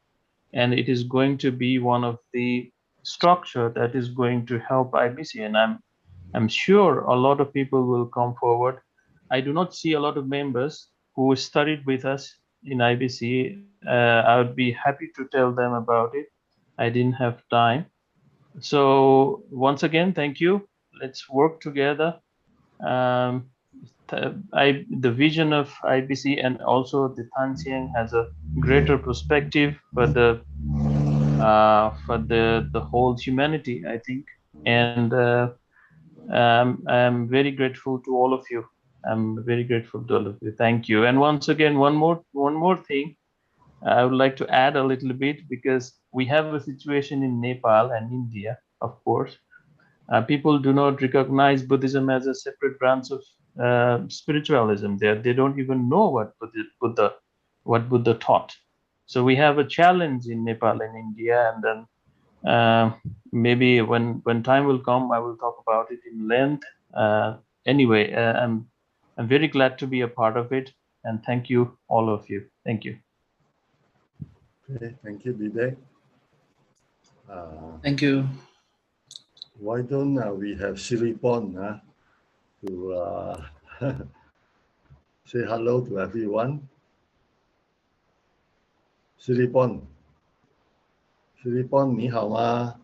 and it is going to be one of the structure that is going to help IBC. And I'm sure a lot of people will come forward. I do not see a lot of members who studied with us in IBC. I would be happy to tell them about it. I didn't have time. So once again, thank you. Let's work together. The vision of IBC and also the Tansiang has a greater perspective for the whole humanity, I think. And I'm very grateful to all of you. I'm very grateful to all of you. Thank you. And once again, one more thing, I would like to add a little bit, because we have a situation in Nepal and India, of course. People do not recognize Buddhism as a separate branch of spiritualism. They don't even know what Buddha taught. So we have a challenge in Nepal and India, and then maybe when time will come, I will talk about it in length. Anyway, I'm very glad to be a part of it, and thank you, all of you. Thank you. Okay, thank you, Vivek. Thank you. Why don't we have Siripon to say hello to everyone? Siripon, 你好吗？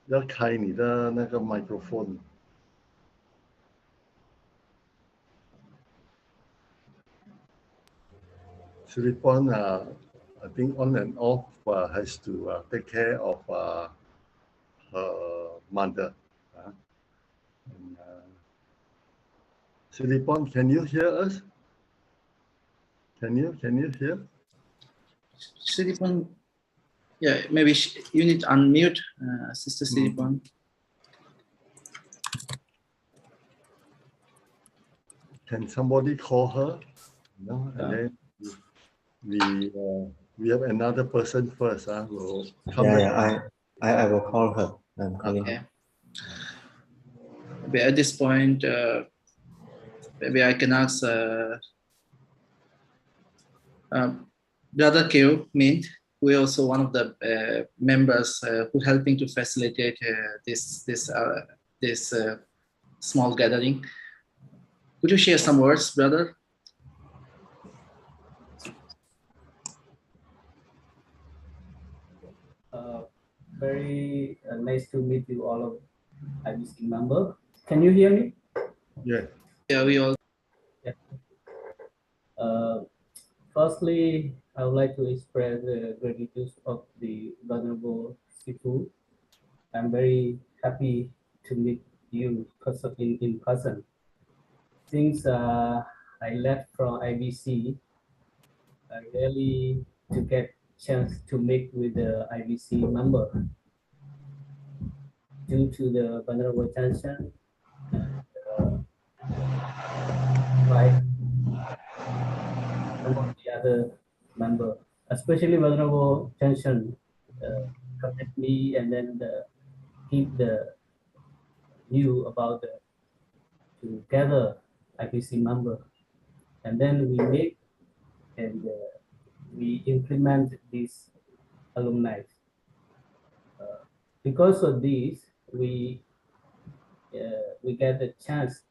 要开你的那个麦克风。Siripon I think on and off has to take care of her mother. And, Siripon, can you hear us? Can you hear? Siripon, yeah, maybe you need to unmute, Sister Siripon. Can somebody call her? No, and then we have another person first. Will come. I will call her. I'm calling Okay. her. Maybe at this point, maybe I can ask Brother Kyo Mint, who is also one of the members who helping to facilitate this small gathering. Could you share some words, brother? Very nice to meet you all of IBC member. Can you hear me? Yeah. Yeah, we all. Yeah. Firstly, I would like to express the gratitude of the Venerable Sifu. I'm very happy to meet you in person. Since I left from IBC, I really to get chance to meet with the IBC member. Due to the vulnerable tension and like some of the other member, especially vulnerable tension, connect me and then keep the view about the together IBC member, and then we make and we implement this alumni. Because of this, we get the chance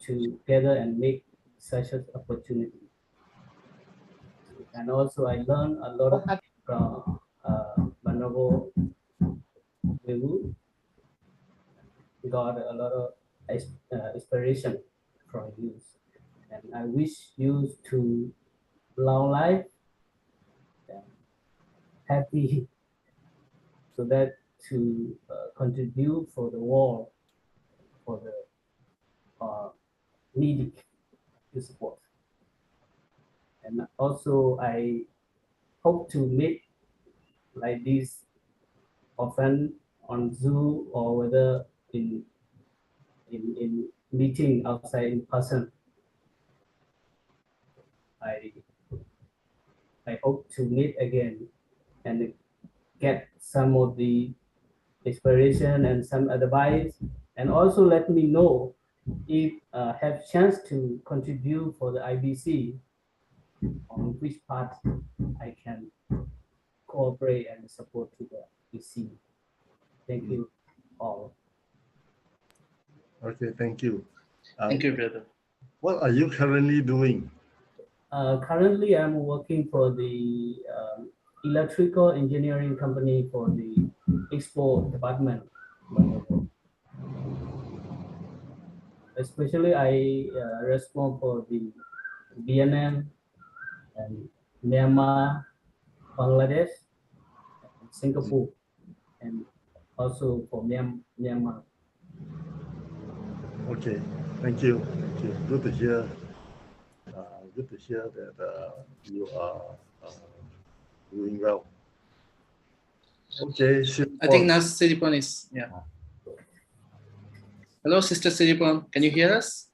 to gather and make such an opportunity. And also I learned a lot of from Venerable Vivu. Got a lot of inspiration from you. And I wish you to long life and happy so that to contribute for the world, for the needy to support. And also I hope to meet like this often on Zoom or whether in meeting outside in person. I hope to meet again and get some of the inspiration and some advice, and also let me know if have chance to contribute for the IBC on which part I can cooperate and support to the IBC. Thank you all. Okay, thank you. Thank you, brother. What are you currently doing? Currently, I'm working for the electrical engineering company for the export department. Especially, I respond for the Vietnam and Myanmar, Bangladesh, and Singapore, and also for Myanmar. Okay, thank you. Thank you. Good to hear. Good to hear that you are doing well. Okay, I think now Siripon is, yeah. Hello, Sister Siripon. Can you hear us?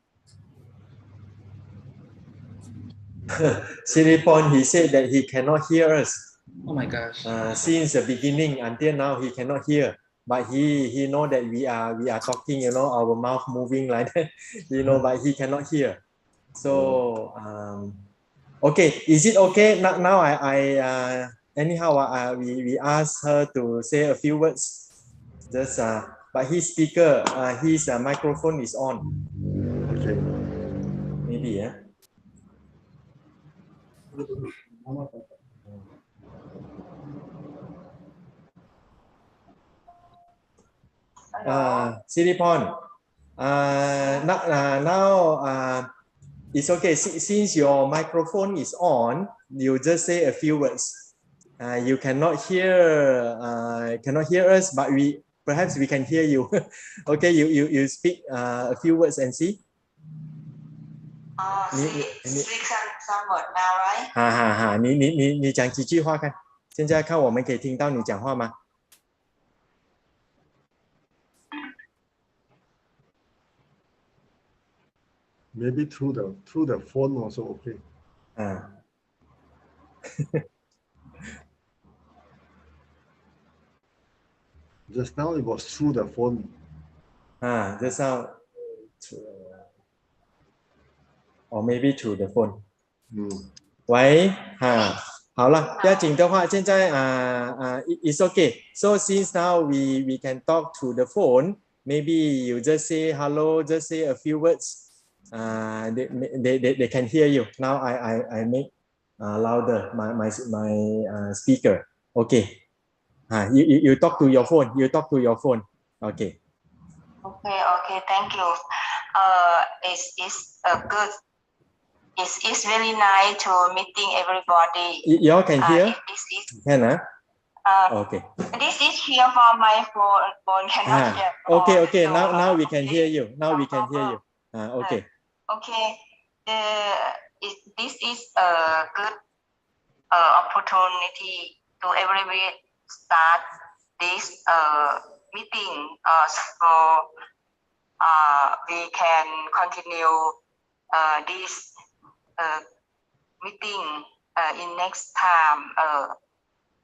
Siripon, he said that he cannot hear us. Oh my gosh. Since the beginning until now, he cannot hear. But he know that we are talking, you know, our mouth moving like that, you know, but he cannot hear. So okay, is it okay now? Anyhow, we asked her to say a few words. Just but his speaker, his microphone is on. Okay. Maybe yeah. Siripon, now it's okay. Since your microphone is on, you just say a few words. You cannot hear us, but perhaps we can hear you. Okay, you speak a few words and see. Speak some word now, right? 你讲几句话看，现在看我们可以听到你讲话吗？ Maybe through the phone also okay. Just now it was through the phone. Just now, or maybe through the phone. 喂，好了，不要紧的话，现在it's okay. So since now we can talk through the phone, maybe you just say hello, just say a few words. They can hear you. Now I make louder my speaker. Okay. You talk to your phone. You talk to your phone. Okay. Okay. Thank you. It's good. It's really nice to meeting everybody. You all can hear? Can okay. This is here from my phone cannot hear. Okay. So, now we can hear you. Now we can hear you. Okay. Okay. This is a good opportunity to everybody start this meeting. So we can continue this meeting in next time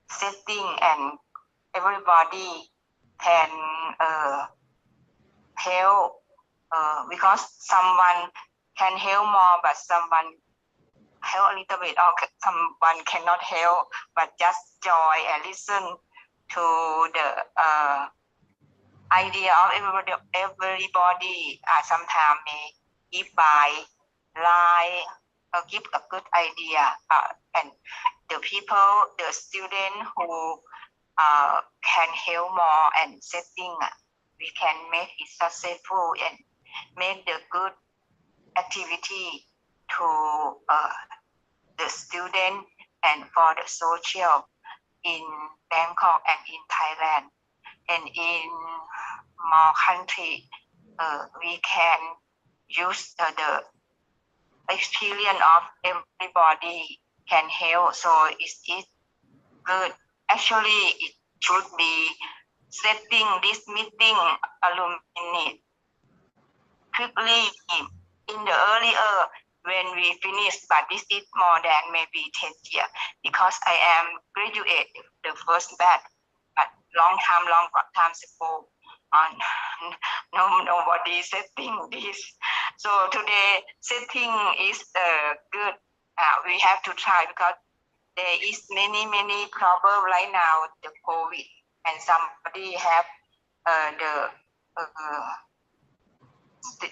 setting, and everybody can help because someone can help more, but someone help a little bit, or someone cannot help but just join and listen to the idea of everybody. Sometimes may give by lie or give a good idea, and the people, the student who can help more and setting, we can make it successful and make the good activity to the student and for the social in Bangkok and in Thailand and in more country. We can use the experience of everybody can help, so it's good. Actually, it should be setting this meeting alumni quickly in the earlier when we finish, but this is more than maybe 10 years because I am graduate the first batch, but long time ago. Nobody setting this. So today setting is good. We have to try because there is many problems right now, the COVID, and somebody have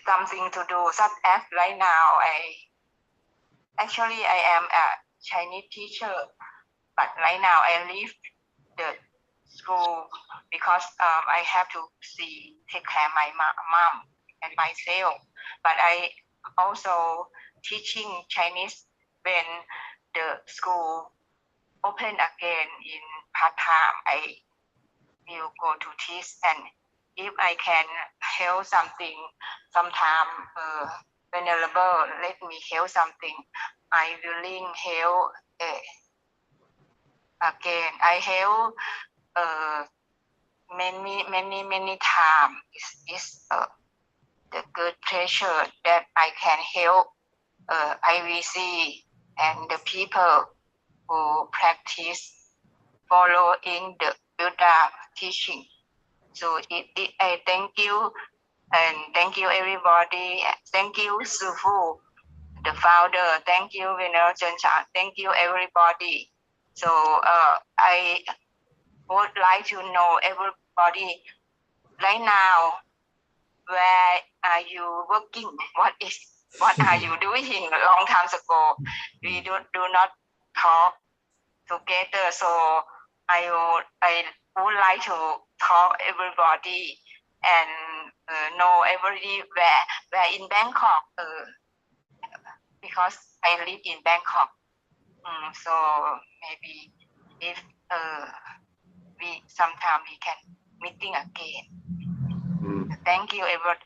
something to do, such as right now I am a Chinese teacher, but right now I leave the school because I have to take care of my mom and myself, but I also teaching Chinese when the school open again in part-time. I will go to teach, and if I can help something, sometime venerable, let me help something, I willing help again. I help many times. It's the good pleasure that I can help IBC and the people who practice following the Buddha teaching. So I thank you, and thank you everybody. Thank you Sifu, the founder. Thank you Venerable Chan. Thank you everybody. So I would like to know everybody right now, where are you working? What are you doing? A long time ago, we do not talk together. So I would like to talk everybody and know everybody where in Bangkok, because I live in Bangkok. So maybe if we sometime we can meeting again. Thank you, everyone.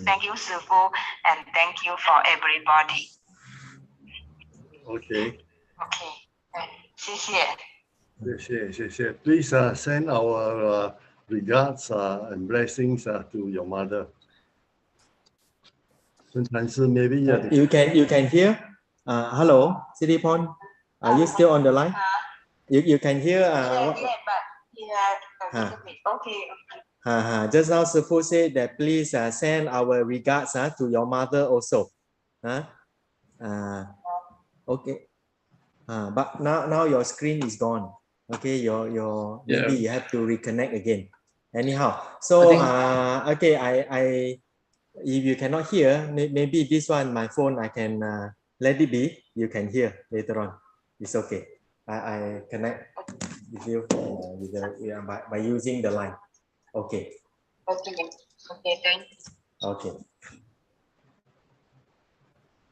Thank you, Sifu, and thank you for everybody. Okay. Okay. 谢谢。谢谢. Please send our regards and blessings to your mother. Maybe you can hear. Hello, Siripon. Are you still on the line? You can hear. Yeah, but yeah, okay. Just now, Sifu said that please send our regards to your mother also. Okay. But now your screen is gone. Okay, your maybe you have to reconnect again. Anyhow, so okay, I if you cannot hear, maybe this one my phone I can let it be. You can hear later on. It's okay. I connect with you by using the line. Okay. Okay, thank you. Okay.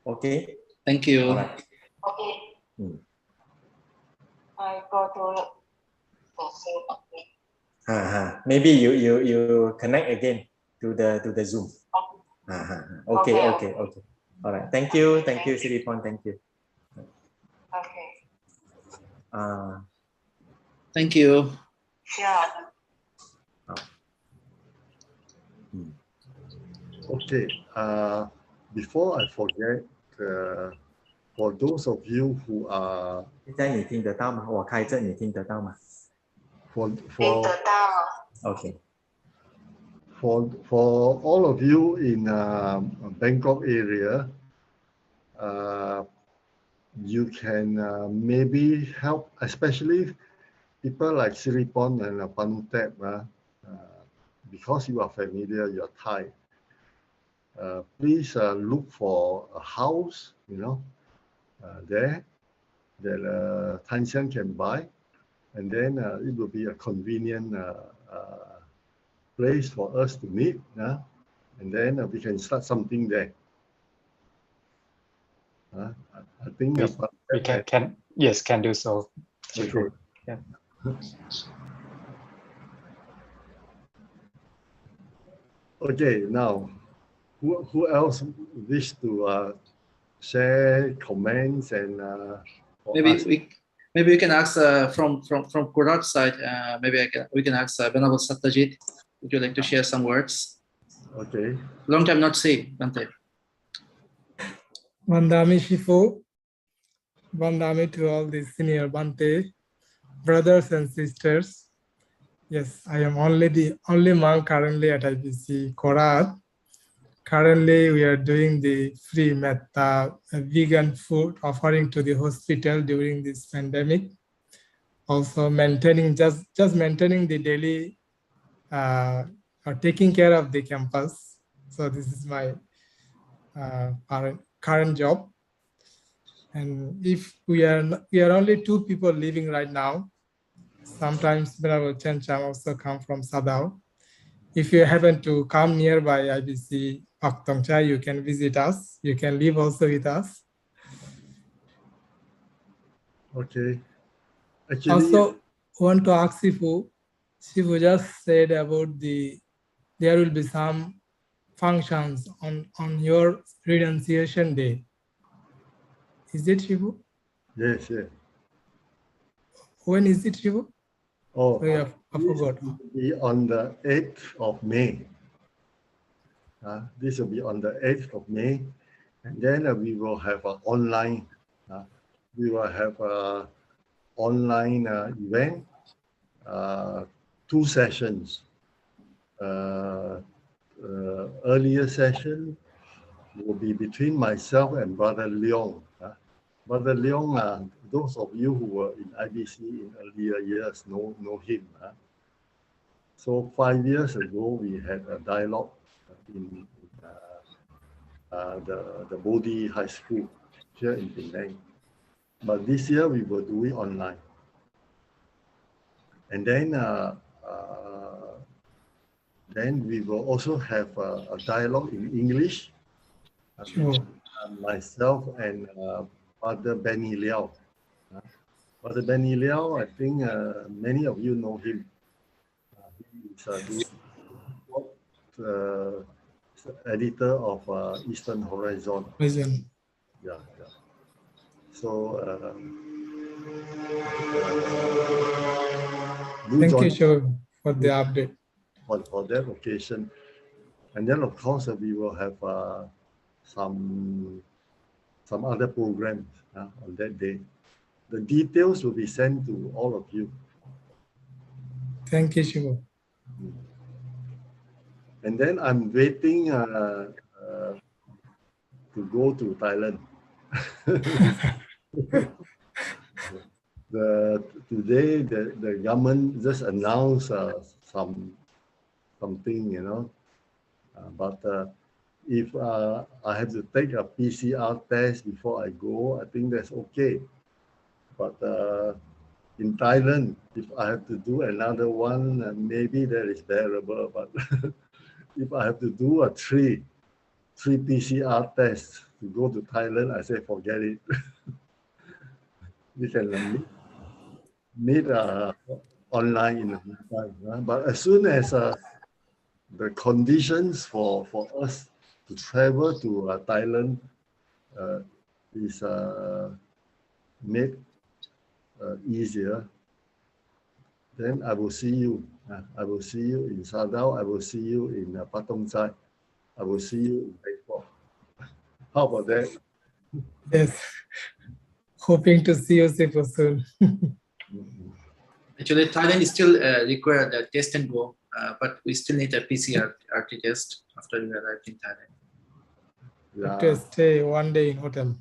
Okay. Thank you. All right. Okay. I go to maybe you connect again to the Zoom. Okay. All right. Thank you, Siripon. Thank you. Okay. Thank you. Yeah. Okay. Before I forget, for those of you who are 现在你听得到吗？我开着，你听得到吗？ for 听得到。 Okay. For all of you in Bangkok area, you can maybe help, especially people like Siripon and Panutep, because you are familiar, you are Thai. Please look for a house, there that Tan Siang can buy, and then it will be a convenient place for us to meet, and then we can start something there. I think we can do so. Okay. Yeah. Okay, now who else wish to share comments and maybe we can ask from Kurat side. We can ask Venerable Satyajit. Would you like to share some words? Okay. Long time not see, Bante. Vandami Shifu. Vandami to all the senior Bante brothers and sisters. Yes, I am the only monk currently at IBC Korat. Currently, we are doing the free metta vegan food offering to the hospital during this pandemic. Also maintaining just maintaining the daily or taking care of the campus. So this is my current job. And if we are only 2 people living right now, sometimes Venerable Chencham also come from Sadao. If you happen to come nearby IBC Paktongcha, you can visit us. You can live also with us. Okay. Actually, also want to ask Sifu just said about there will be some functions on your renunciation day. Is it Shivu? Yes. When is it, Shivu? Oh, I forgot. This will be on the 8th of May. This will be on the 8th of May, and then we will have an online. We will have an online event, 2 sessions. Earlier session will be between myself and Brother Leong. Brother Leong, those of you who were in IBC in earlier years know him. So 5 years ago, we had a dialogue in the Bodhi High School here in Penang. But this year, we will do it online. And then we will also have a dialogue in English. Sure. Myself and Father Benny Liao. Brother Benny Liao, I think many of you know him. He is the editor of Eastern Horizon. Vision. Yeah. So Thank join you, Shivu, for the update. for that occasion. And then, of course, we will have some other programs on that day. The details will be sent to all of you. Thank you, Shivu. And then I'm waiting to go to Thailand. Today, the government just announced something, you know. But if I have to take a PCR test before I go, I think that's okay. But in Thailand, if I have to do another one, maybe that is bearable. But if I have to do a three PCR tests to go to Thailand, I say forget it. We can meet online in the meantime. But as soon as the conditions for us to travel to Thailand is made easier, then I will see you. I will see you in Sadao. I will see you in Patong Chai. I will see you in Bangkok. How about that? Yes. Hoping to see you super soon. Actually, Thailand is still required a test and go, but we still need a PCR RT test after we arrive in Thailand. Yeah. To stay one day in hotel.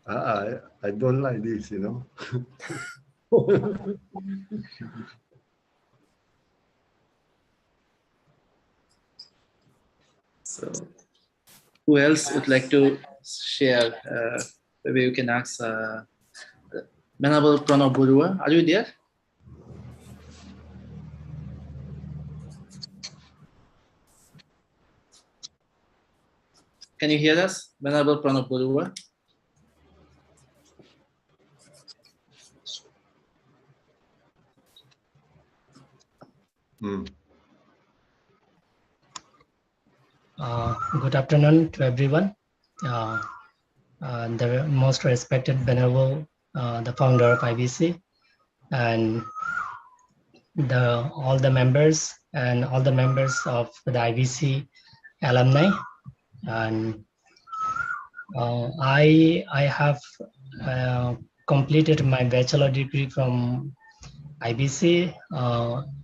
I don't like this, you know. So, who else would like to share? Maybe you can ask Venerable Pranab Burua. Are you there? Can you hear us, Venerable Pranab Burua? Good afternoon to everyone. The most respected Venerable, the founder of IBC, and all the members of the IBC alumni. And I have completed my bachelor degree from IBC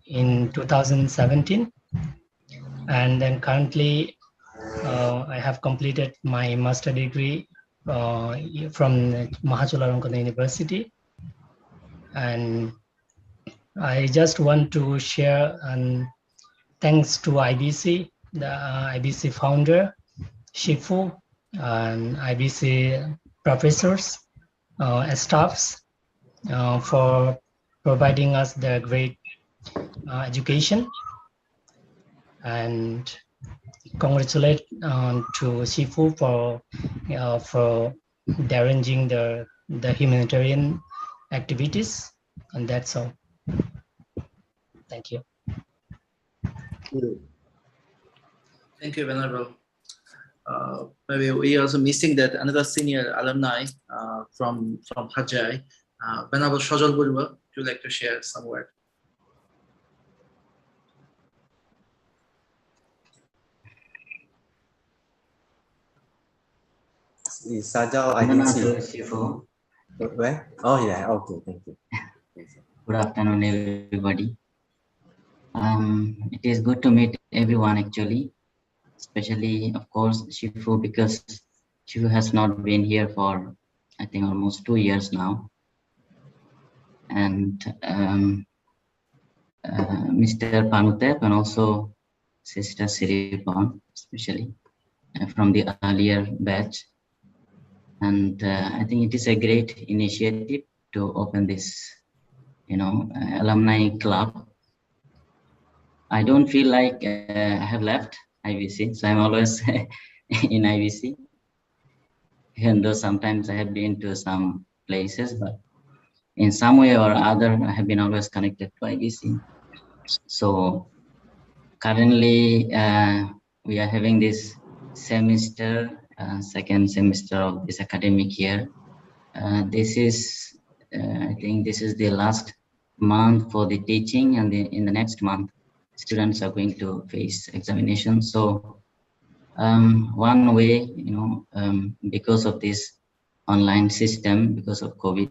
in 2017, and then currently I have completed my master degree from Mahachularongkorn University, and I just want to share and thanks to IBC, the IBC founder, Shifu, and IBC professors, staffs for providing us the great education, and congratulate to Shifu for arranging the humanitarian activities, and that's all. Thank you. Thank you, Venerable. Maybe we are also missing that another senior alumni from Hajai, Venerable Shojal Burua. Would you like to share some word? Sajao IBC. Where? Oh yeah, okay, thank you. Good afternoon, everybody. It is good to meet everyone actually, especially of course Shifu, because Shifu has not been here for I think almost 2 years now, and Mr. Panutep and also Sister Siripon, especially from the earlier batch. And I think it is a great initiative to open this, alumni club. I don't feel like I have left IBC, so I'm always in IBC. Even though sometimes I have been to some places, but in some way or other, I have been always connected to IBC. So currently, we are having this semester, second semester of this academic year. This is, I think this is the last month for the teaching, and in the next month, students are going to face examinations. So one way, because of this online system, because of COVID,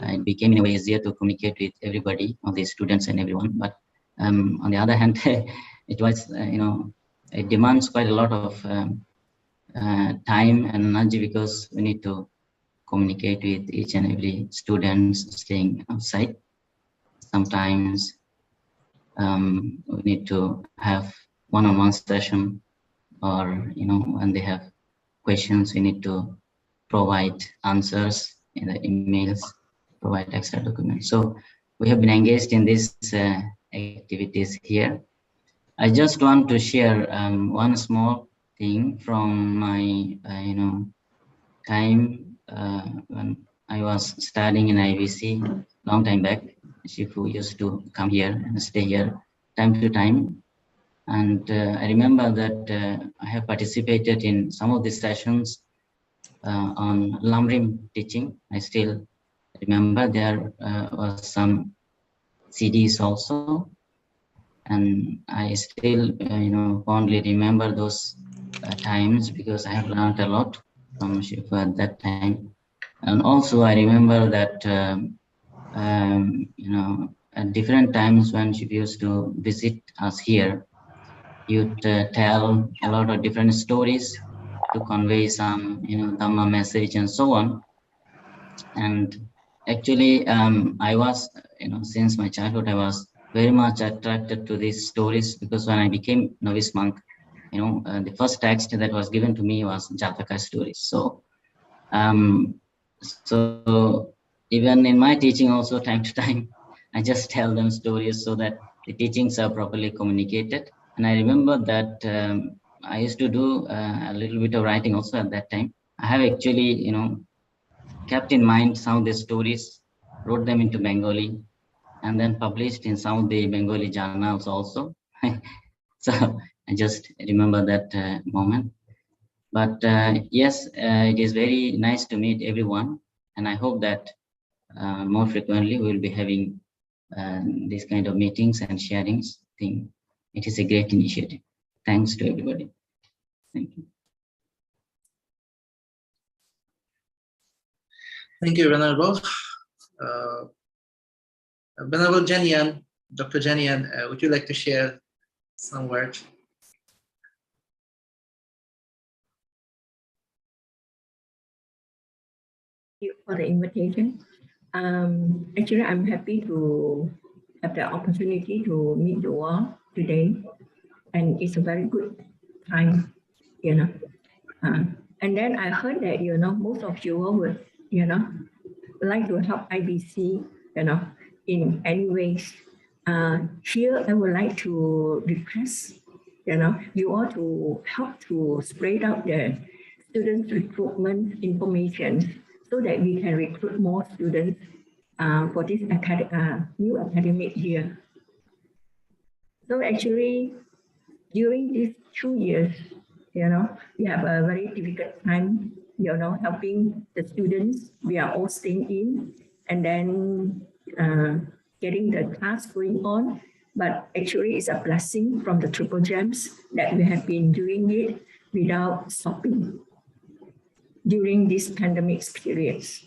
it became in a way easier to communicate with everybody, all the students and everyone. But on the other hand, it was, it demands quite a lot of time and energy, because we need to communicate with each and every student staying outside. Sometimes we need to have one-on-one session, or when they have questions, we need to provide answers in the emails, provide extra documents. So we have been engaged in these activities here. I just want to share one small thing from my time when I was studying in IBC long time back. Shifu used to come here and stay here time to time. And I remember that I have participated in some of the sessions on Lamrim teaching. I still remember there was some CDs also. And I still, fondly remember those times, because I have learned a lot from Shifu at that time. And also I remember that, at different times when Shifu used to visit us here, you'd tell a lot of different stories to convey some, Dhamma message and so on. And actually, I was, since my childhood, I was very much attracted to these stories, because when I became novice monk, the first text that was given to me was Jataka stories. So, so even in my teaching also, time to time, I just tell them stories so that the teachings are properly communicated. And I remember that I used to do a little bit of writing also at that time. I have actually, kept in mind some of the stories, wrote them into Bengali, and then published in some of the Bengali journals also. So I just remember that moment. But yes, it is very nice to meet everyone, and I hope that more frequently we will be having these kind of meetings and sharings. I think it is a great initiative. Thanks to everybody. Thank you. Thank you, Venerable. Venerable Jenian, Dr. Jenian, would you like to share some words? Thank you for the invitation. Actually, I'm happy to have the opportunity to meet you all today, and it's a very good time, and then I heard that most of you all would like to help IBC, in any ways. Here, I would like to request, you all to help to spread out the student recruitment information, so that we can recruit more students for this new academic year. So actually, during these 2 years, we have a very difficult time, helping the students. We are all staying in, and then getting the class going on. But actually, it's a blessing from the Triple Gems that we have been doing it without stopping during these pandemic periods.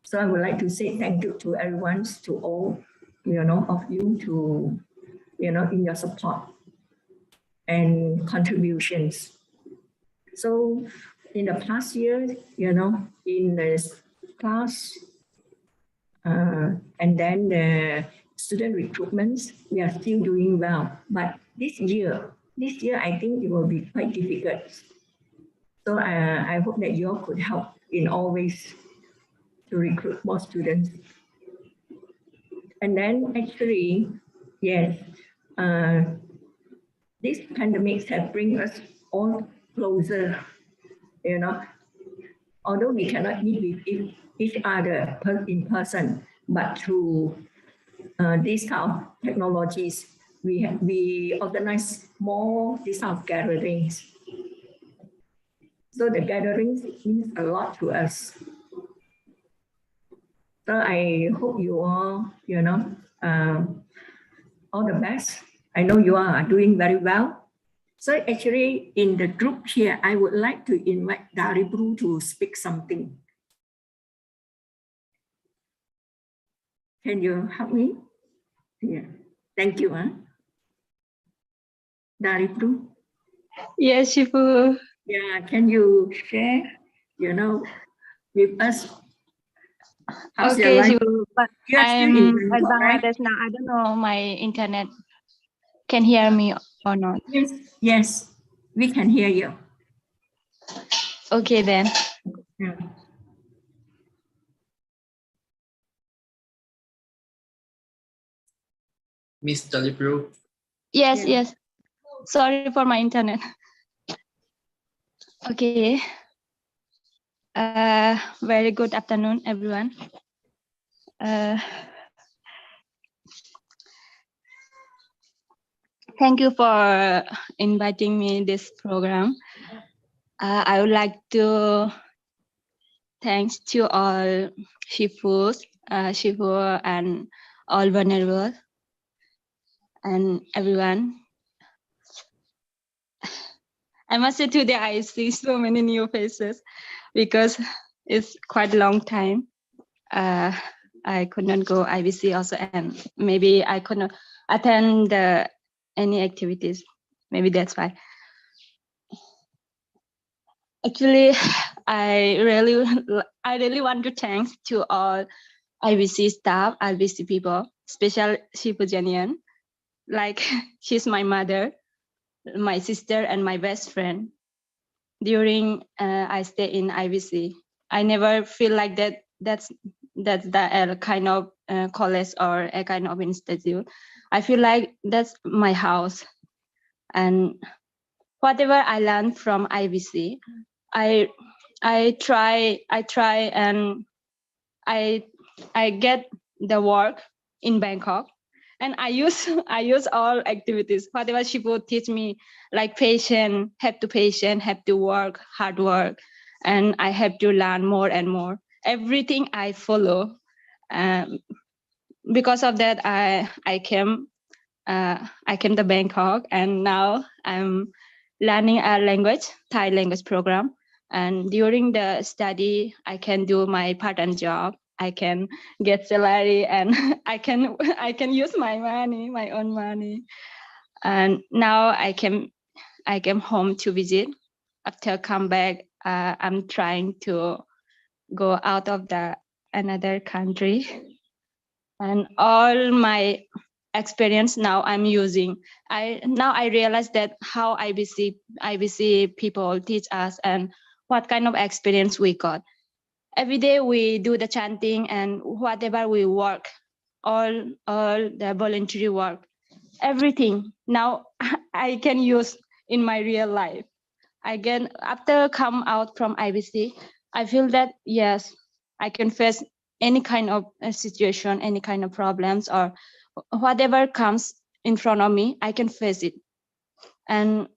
So I would like to say thank you to everyone, to all, of you, to, in your support and contributions. So in the past year, in the class, and then the student recruitments, we are still doing well. But this year, I think it will be quite difficult. So I hope that you all could help in all ways to recruit more students. And then actually, yes, these pandemics have bring us all closer, although we cannot meet with each other in person, but through these kind of technologies, we organize more these kind of gatherings. So the gatherings means a lot to us. So I hope you all, all the best. I know you are doing very well. So actually in the group here, I would like to invite Daribru to speak something. Can you help me? Yeah. Thank you. Daribru? Yes, Shifu. Yeah, can you share, with us? How's your Okay, life? Shifu, but You're still I'm in at Bangkok, right? Bangladesh now. I don't know my internet can hear me or not. Yes, yes, we can hear you. Okay then. Yeah. Miss Daribru. Yes, Yeah. yes. Sorry for my internet. Okay. Very good afternoon, everyone. Thank you for inviting me this program. I would like to thanks to all Shifus, Shifu and all vulnerable and everyone. I must say today I see so many new faces because it's quite a long time. I could not go IBC also, and maybe I could not attend any activities. Maybe that's why. Actually, I really want to thank to all IBC staff, IBC people, especially Shifu Janian. Like she's my mother, my sister, and my best friend. During I stay in IBC, I never feel like that. That's the kind of college or a kind of institute. I feel like that's my house, and whatever I learned from IBC, I try and I get the work in Bangkok, and I use all activities. Whatever she would teach me, like patient, have to work, hard work, and I have to learn more and more. Everything I follow. Because of that, I came to Bangkok, and now I'm learning a language, Thai language program. And during the study, I can do my part-time job. I can get salary, and I can use my money, my own money. And now I came home to visit. After come back, I'm trying to go out of another country, and all my experience now I'm using. I realize that how IBC people teach us and what kind of experience we got. Every day we do the chanting and whatever we work, all the voluntary work, everything now I can use in my real life. Again, after come out from IBC, I feel that yes, I can face any kind of situation, any kind of problems, or whatever comes in front of me, I can face it. And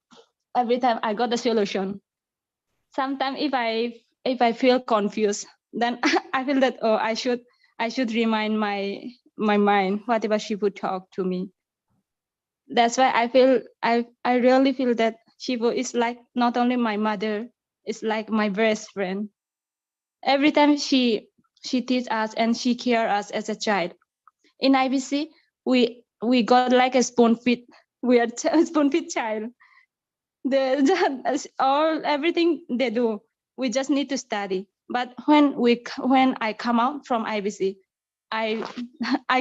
every time I got the solution. Sometimes if I feel confused, then I feel that I should remind my mind whatever she would talk to me. That's why I really feel that Shivu is like not only my mother, it's like my best friend. Every time she teaches us and she cares us as a child. In IBC, we got like a spoon feed. We are a spoon feed child. Everything they do, we just need to study. But when I come out from IBC, I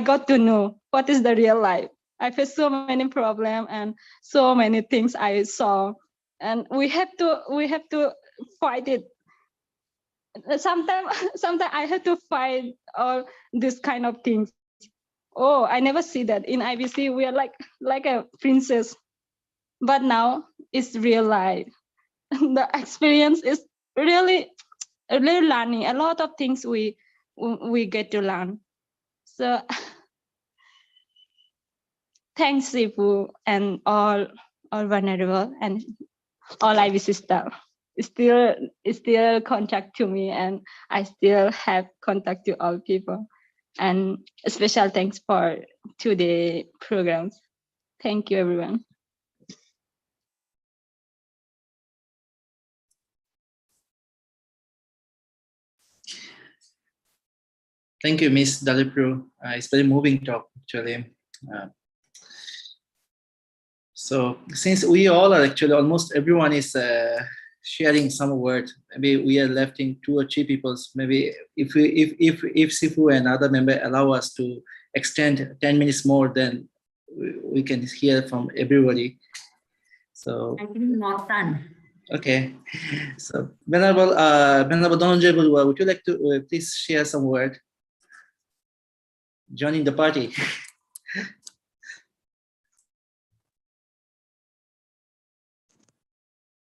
got to know what is the real life. I faced so many problems and so many things I saw, and we have to fight it. Sometimes I have to fight all this kind of things. Oh, I never see that in IBC. We are like a princess, but now it's real life. The experience is really really learning a lot of things we get to learn. So thanks Sifu and all vulnerable and all IBC staff. Still contact to me, and I still have contact to all people. And a special thanks to the programs. Thank you, everyone. Thank you, Miss Dalipru. It's very moving talk, actually. So since we all are actually, almost everyone is sharing some word, maybe we are left in 2 or 3 people. Maybe if Sifu and other member allow us to extend 10 minutes more, then we can hear from everybody. So I think more done. Okay. So Venerable Donjable, would you like to please share some word? Joining the party.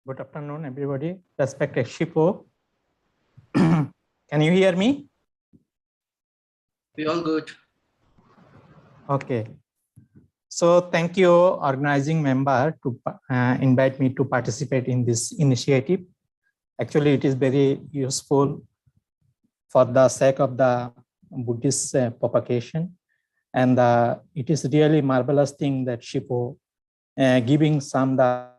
Good afternoon, everybody. Respected Shipo. Can you hear me? We all good. Okay. So thank you, organizing member, to invite me to participate in this initiative. Actually, it is very useful for the sake of the Buddhist propagation. And it is really marvelous thing that Shipo giving some the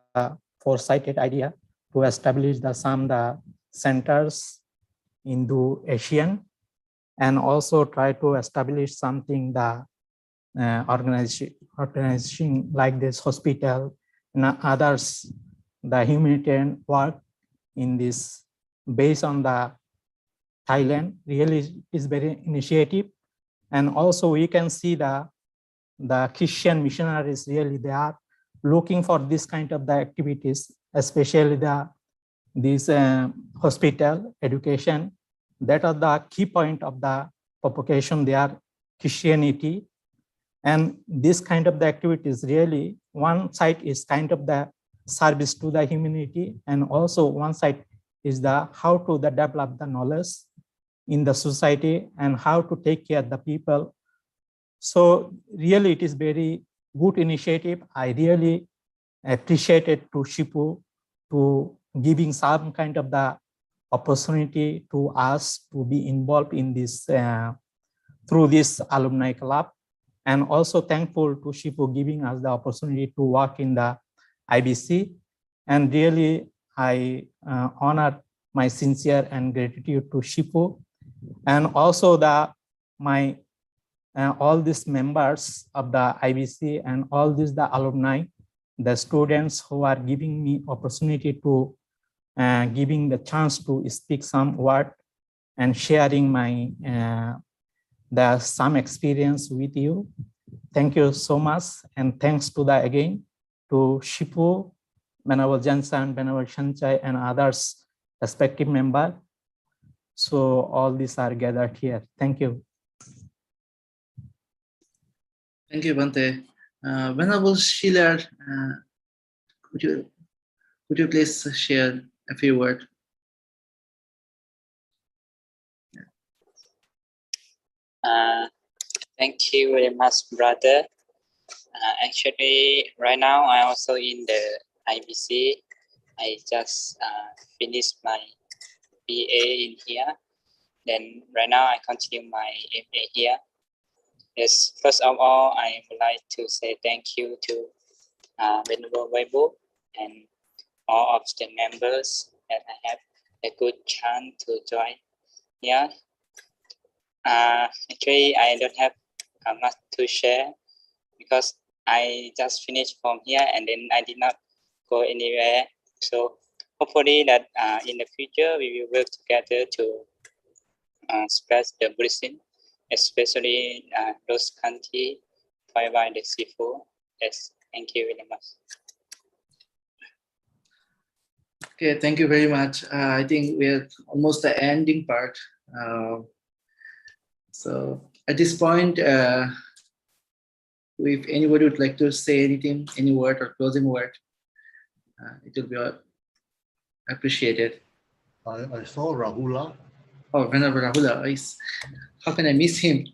foresighted idea to establish some the centers Indo-Asian, and also try to establish something the organization like this hospital and others, the humanitarian work in this based on the Thailand really is very initiative. And also we can see the Christian missionaries really, they are looking for this kind of the activities, especially this hospital education. That are the key point of the propagation, they are Christianity. And this kind of the activities really, one side is kind of the service to the humanity, and also one side is the how to develop the knowledge in the society and how to take care of the people. So really it is very good initiative. I really appreciate it to Shipu to giving some kind of the opportunity to us to be involved in this through this alumni club. And also thankful to Shipu giving us the opportunity to work in the IBC. And really I honor my sincere and gratitude to Shipu, and also my all these members of the IBC and all these the alumni, the students who are giving me opportunity to giving the chance to speak some word and sharing my some experience with you. Thank you so much, and thanks to again to Shipu, Venerable Jansan, Venerable Shanchai, and others respective member. So all these are gathered here. Thank you. Thank you, Bante. Venerable Schiller, could you please share a few words? Thank you very much, brother. Actually, right now I'm also in the IBC. I just finished my BA in here. Then right now I continue my MA here. Yes, first of all, I would like to say thank you to Venerable Weibo and all of the members that I have a good chance to join here. Actually, I don't have much to share because I just finished from here and then I did not go anywhere. So hopefully that in the future we will work together to spread the Buddhism, especially those countries covered by the Sifu. Yes, thank you very much. Okay, thank you very much. I think we're almost the ending part. So at this point, if anybody would like to say anything, any word or closing word, it will be appreciated. I saw Rahula. Oh, Venerable Rahula. How can I miss him?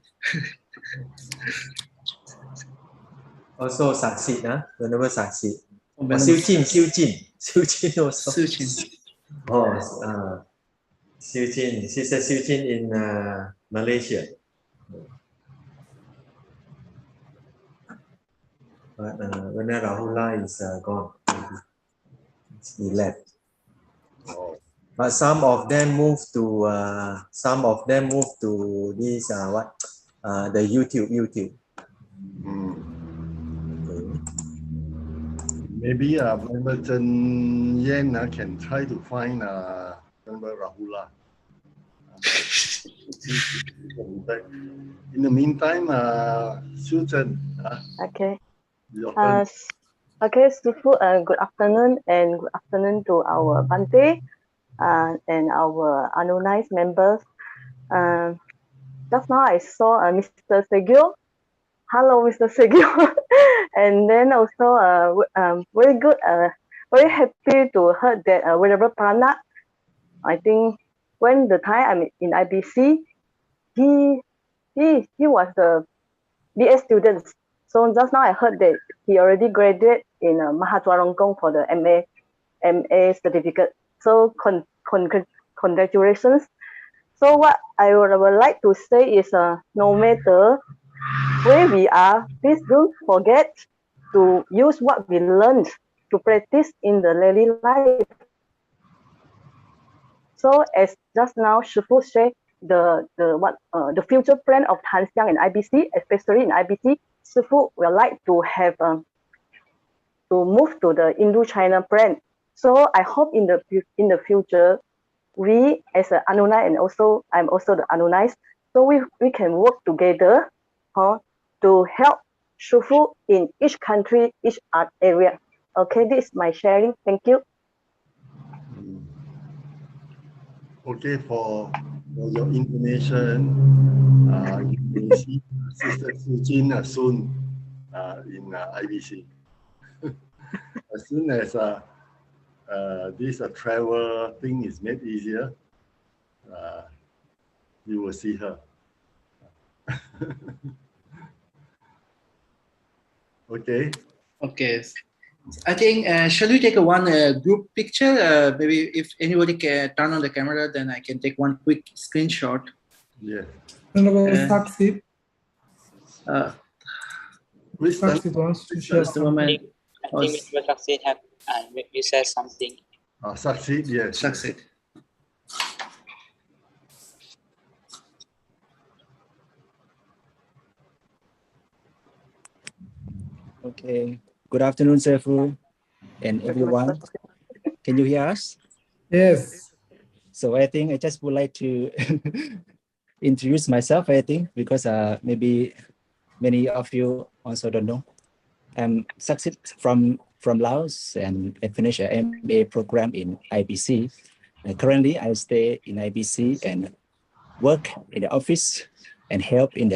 Also Saksit, Venerable Saksit. Oh, Siu Jin also. Siu Jin. Oh, Siu Jin, Sister Siu Jin in Malaysia. But Venerable Rahula is gone. He left. But some of them moved to this the YouTube. Maybe Venerable Chen Yen can try to find Venerable Rahula. In the meantime, Susan. Okay. Your turn. Okay, Sifu, good afternoon and good afternoon to our Bante and our Alumni members. Just now I saw Mr. Segyo. Hello, Mr. Segyo. And then also very good, very happy to hear that Venerable Prana, I think when the time I'm in IBC, he was the BS student. So just now I heard that he already graduated in Mahatwarongkong for the MA certificate. So congratulations. So what I would like to say is no matter where we are, please don't forget to use what we learned to practice in the daily life. So as just now Shifu said, the future plan of Tan Xiang and IBC, especially in IBC, Shifu would like to have to move to the Indo-China plan. So I hope in the future, we as an alumni and also I'm also the alumni, so we can work together to help Shifu in each country, each art area. Okay, this is my sharing. Thank you. Okay, for your information, you will see Sister Siu Jin soon in IBC. As soon as this travel thing is made easier, you will see her. Okay. Okay. I think, shall we take one group picture? Maybe if anybody can turn on the camera, then I can take one quick screenshot. Yeah. Saksit. Saksit wants to share something. I think Mr. Saksit have you said something. Saksit, yes. Saksit. Okay. Good afternoon, Sefu, and everyone. Can you hear us? Yes. So I think I just would like to introduce myself, I think, because maybe many of you also don't know. I'm Saksit from Laos, and I finished an MBA program in IBC. Currently, I stay in IBC and work in the office and help in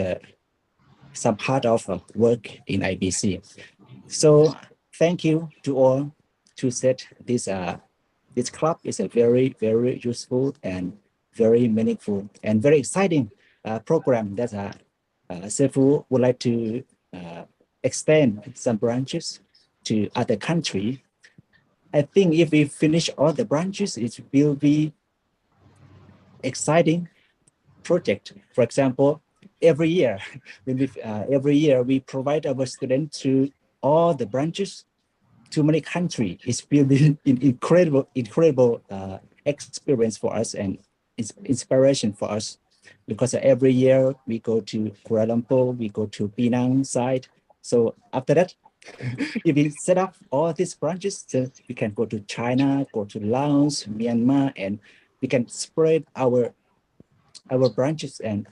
some part of work in IBC. So thank you to all to set this this club is a very, very useful and very meaningful and very exciting program that Sefu would like to extend some branches to other countries. I think if we finish all the branches, it will be exciting project. For example, every year we provide our students to all the branches to many countries. It will be an incredible experience for us and inspiration for us, because every year we go to Kuala Lumpur, we go to Penang side. So after that, if we set up all these branches, then we can go to China, go to Laos, Myanmar, and we can spread our branches. And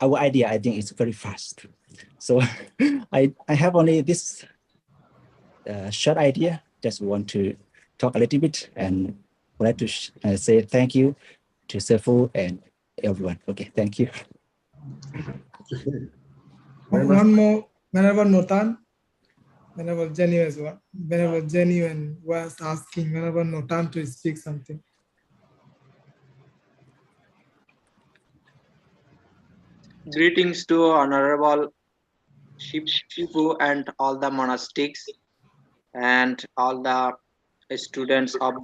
our idea, I think, is very fast. So I have only this short idea. Just want to talk a little bit and would like to say thank you to Sefu and everyone. Okay, thank you. One more, Venerable Notan, Venerable Jenny as well. Venerable Jenny was asking Venerable Notan to speak something. Greetings to Honorable Shifu and all the monastics and all the students of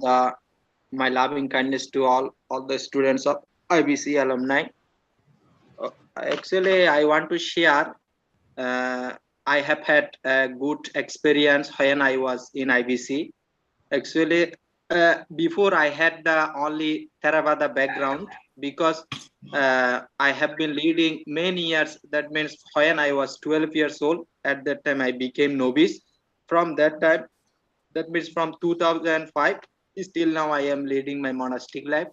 my loving kindness to all the students of IBC alumni. Actually, I want to share. I have had a good experience when I was in IBC. Actually, before I had the only Theravada background, because I have been leading many years. That means when I was 12 years old, at that time I became novice. From that time, that means from 2005, still now I am leading my monastic life.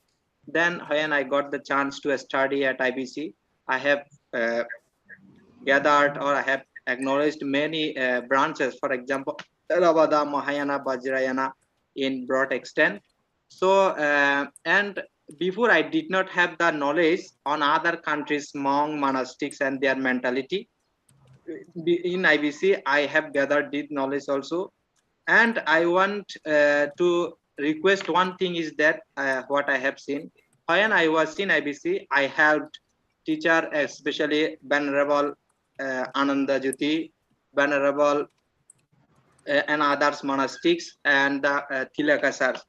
Then when I got the chance to study at IBC, I have gathered or I have acknowledged many branches, for example, Theravada, Mahayana, Vajrayana in broad extent. So, and before I did not have the knowledge on other countries, monk, monastics and their mentality. In IBC, I have gathered this knowledge also. And I want to request one thing is that what I have seen. When I was in IBC, I helped teacher, especially Venerable Ananda Jyoti, Venerable and others monastics and the Tilakasars.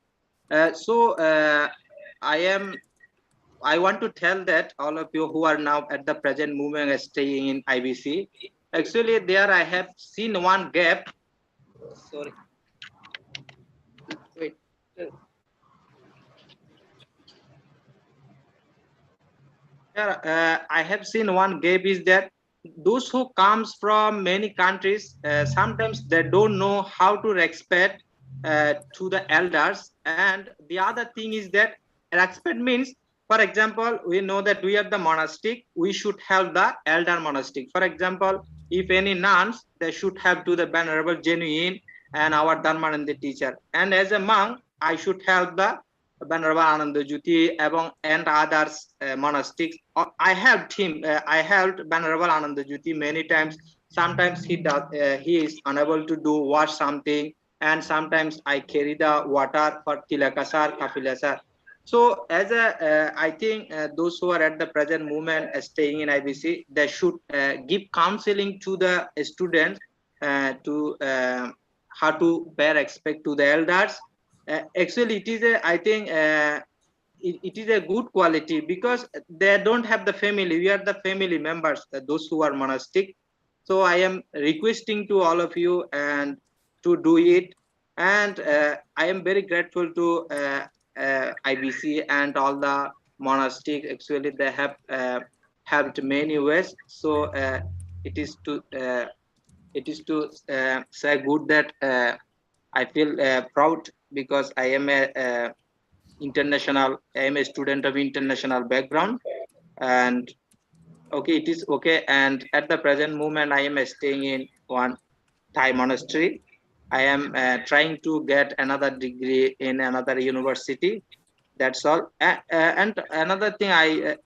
I want to tell that all of you who are now at the present movement staying in IBC, actually there I have seen one gap. Sorry. Wait. I have seen one gap is that those who comes from many countries, sometimes they don't know how to respect to the elders. And the other thing is that respect means, for example, we know that we are the monastic, we should help the elder monastic. For example, if any nuns, they should have to the Venerable Genuine and our Dharmananda teacher. And as a monk, I should help the Venerable Ananda Jyoti and others monastics. I helped him. I helped Venerable Ananda Jyoti many times. Sometimes he is unable to do wash something, and sometimes I carry the water for Tilakasar, Kapilasar. So as I think those who are at the present moment staying in IBC, they should give counseling to the students to how to bear respect to the elders. Actually, it is I think it is a good quality because they don't have the family. We are the family members, those who are monastic. So I am requesting to all of you and to do it. And I am very grateful to IBC and all the monastic. Actually, they have helped many ways. So it is to say good that I feel proud because I am a student of international background, and okay, it is okay. And at the present moment, I am staying in one Thai monastery. I am trying to get another degree in another university. That's all. And another thing, our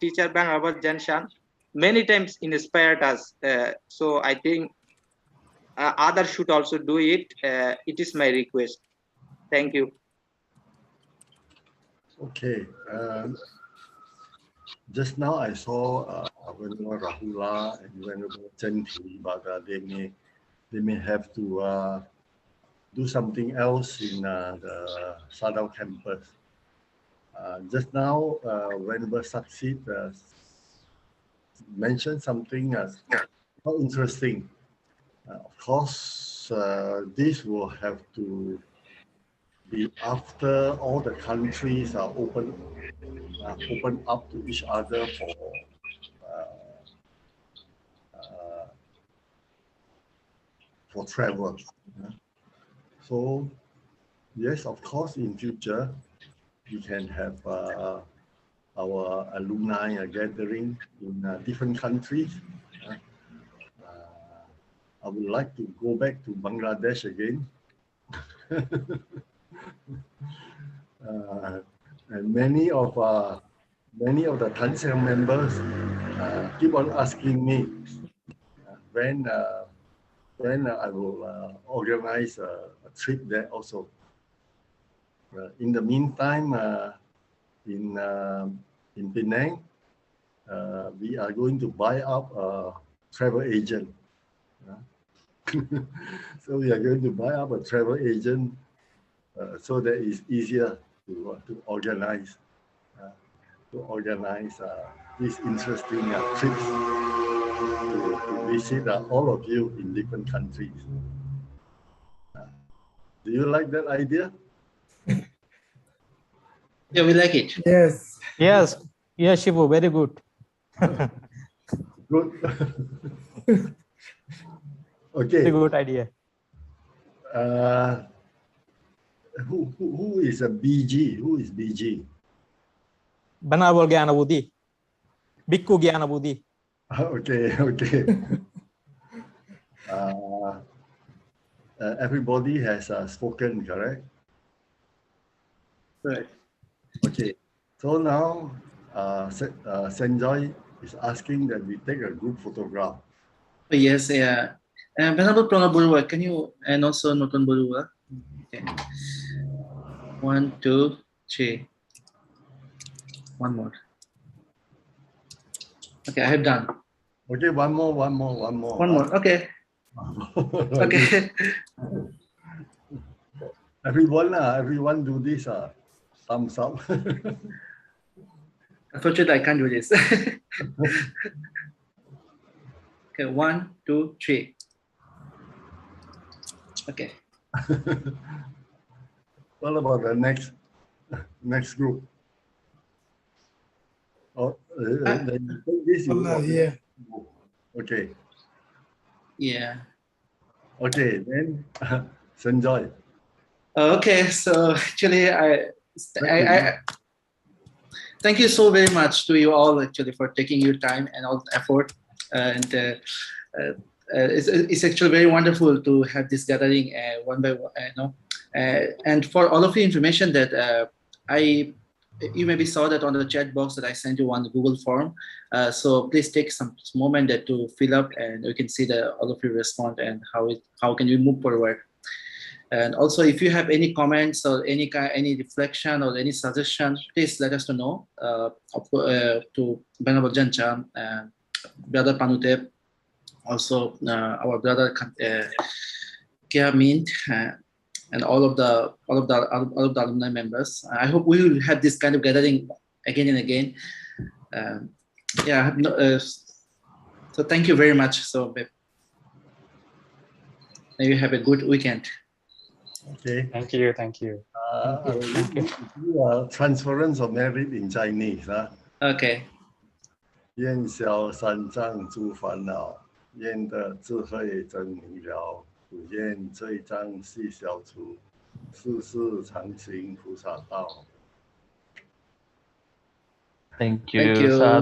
teacher Venerable Jenshan many times inspired us. So I think others should also do it. It is my request. Thank you. Okay. Just now I saw Venerable Rahula and Venerable Chanti, but they may have to do something else in the Sadao campus. Just now, Venerable Saksit mentioned something quite interesting. Of course, this will have to be after all the countries are open up to each other for travel. So yes, of course, in future we can have our alumni gathering in different countries. I would like to go back to Bangladesh again. And many of the Tansiang members keep on asking me when I will organize a trip there also. In the meantime, in Penang, we are going to buy up a travel agent. So we are going to buy up a travel agent so that it's easier to organize these interesting trips to visit all of you in different countries. Do you like that idea? Yeah, we like it. Yes. Yes. Yes, Shivu, very good. Good. Okay. Very good idea. Who is a BG? Who is BG? Banawal Gyana Buddhi. Bhikkhu Gyana Buddhi. Okay. Everybody has spoken, correct? Right. Okay. So now, Sanjoy is asking that we take a group photograph. Yes, yeah. Venerable Prono Burua, can you, and also Noton Burua? Okay. 1, 2, 3. One more. Okay, I have done. Okay, one more. One more. Okay. Okay. Everyone do this. Thumbs up. Unfortunately, I can't do this. Okay, 1, 2, 3. Okay. What about the next group? Oh, this you Yeah. Okay. Yeah. Okay, then Sanjoy. Okay, so actually, I thank you so very much to you all actually for taking your time and all the effort, and it's actually very wonderful to have this gathering one by one. And for all of the information that you maybe saw that on the chat box that I sent you on the Google form. So please take some moment that to fill up, and you can see all of you respond and how can we move forward. And also, if you have any comments or any reflection or any suggestion, please let us know to Venerable Jancha, Brother Panutep, also our brother Kia Mint, and all of the alumni members. I hope we will have this kind of gathering again and again. So thank you very much. So may you have a good weekend. Okay. Thank you. Thank you. Transference of merit in Chinese. Okay. 愿消三障诸烦恼，愿得智慧真明了。普愿罪障悉消除，世世常行菩萨道。 Thank you. Thank you. Sadhu.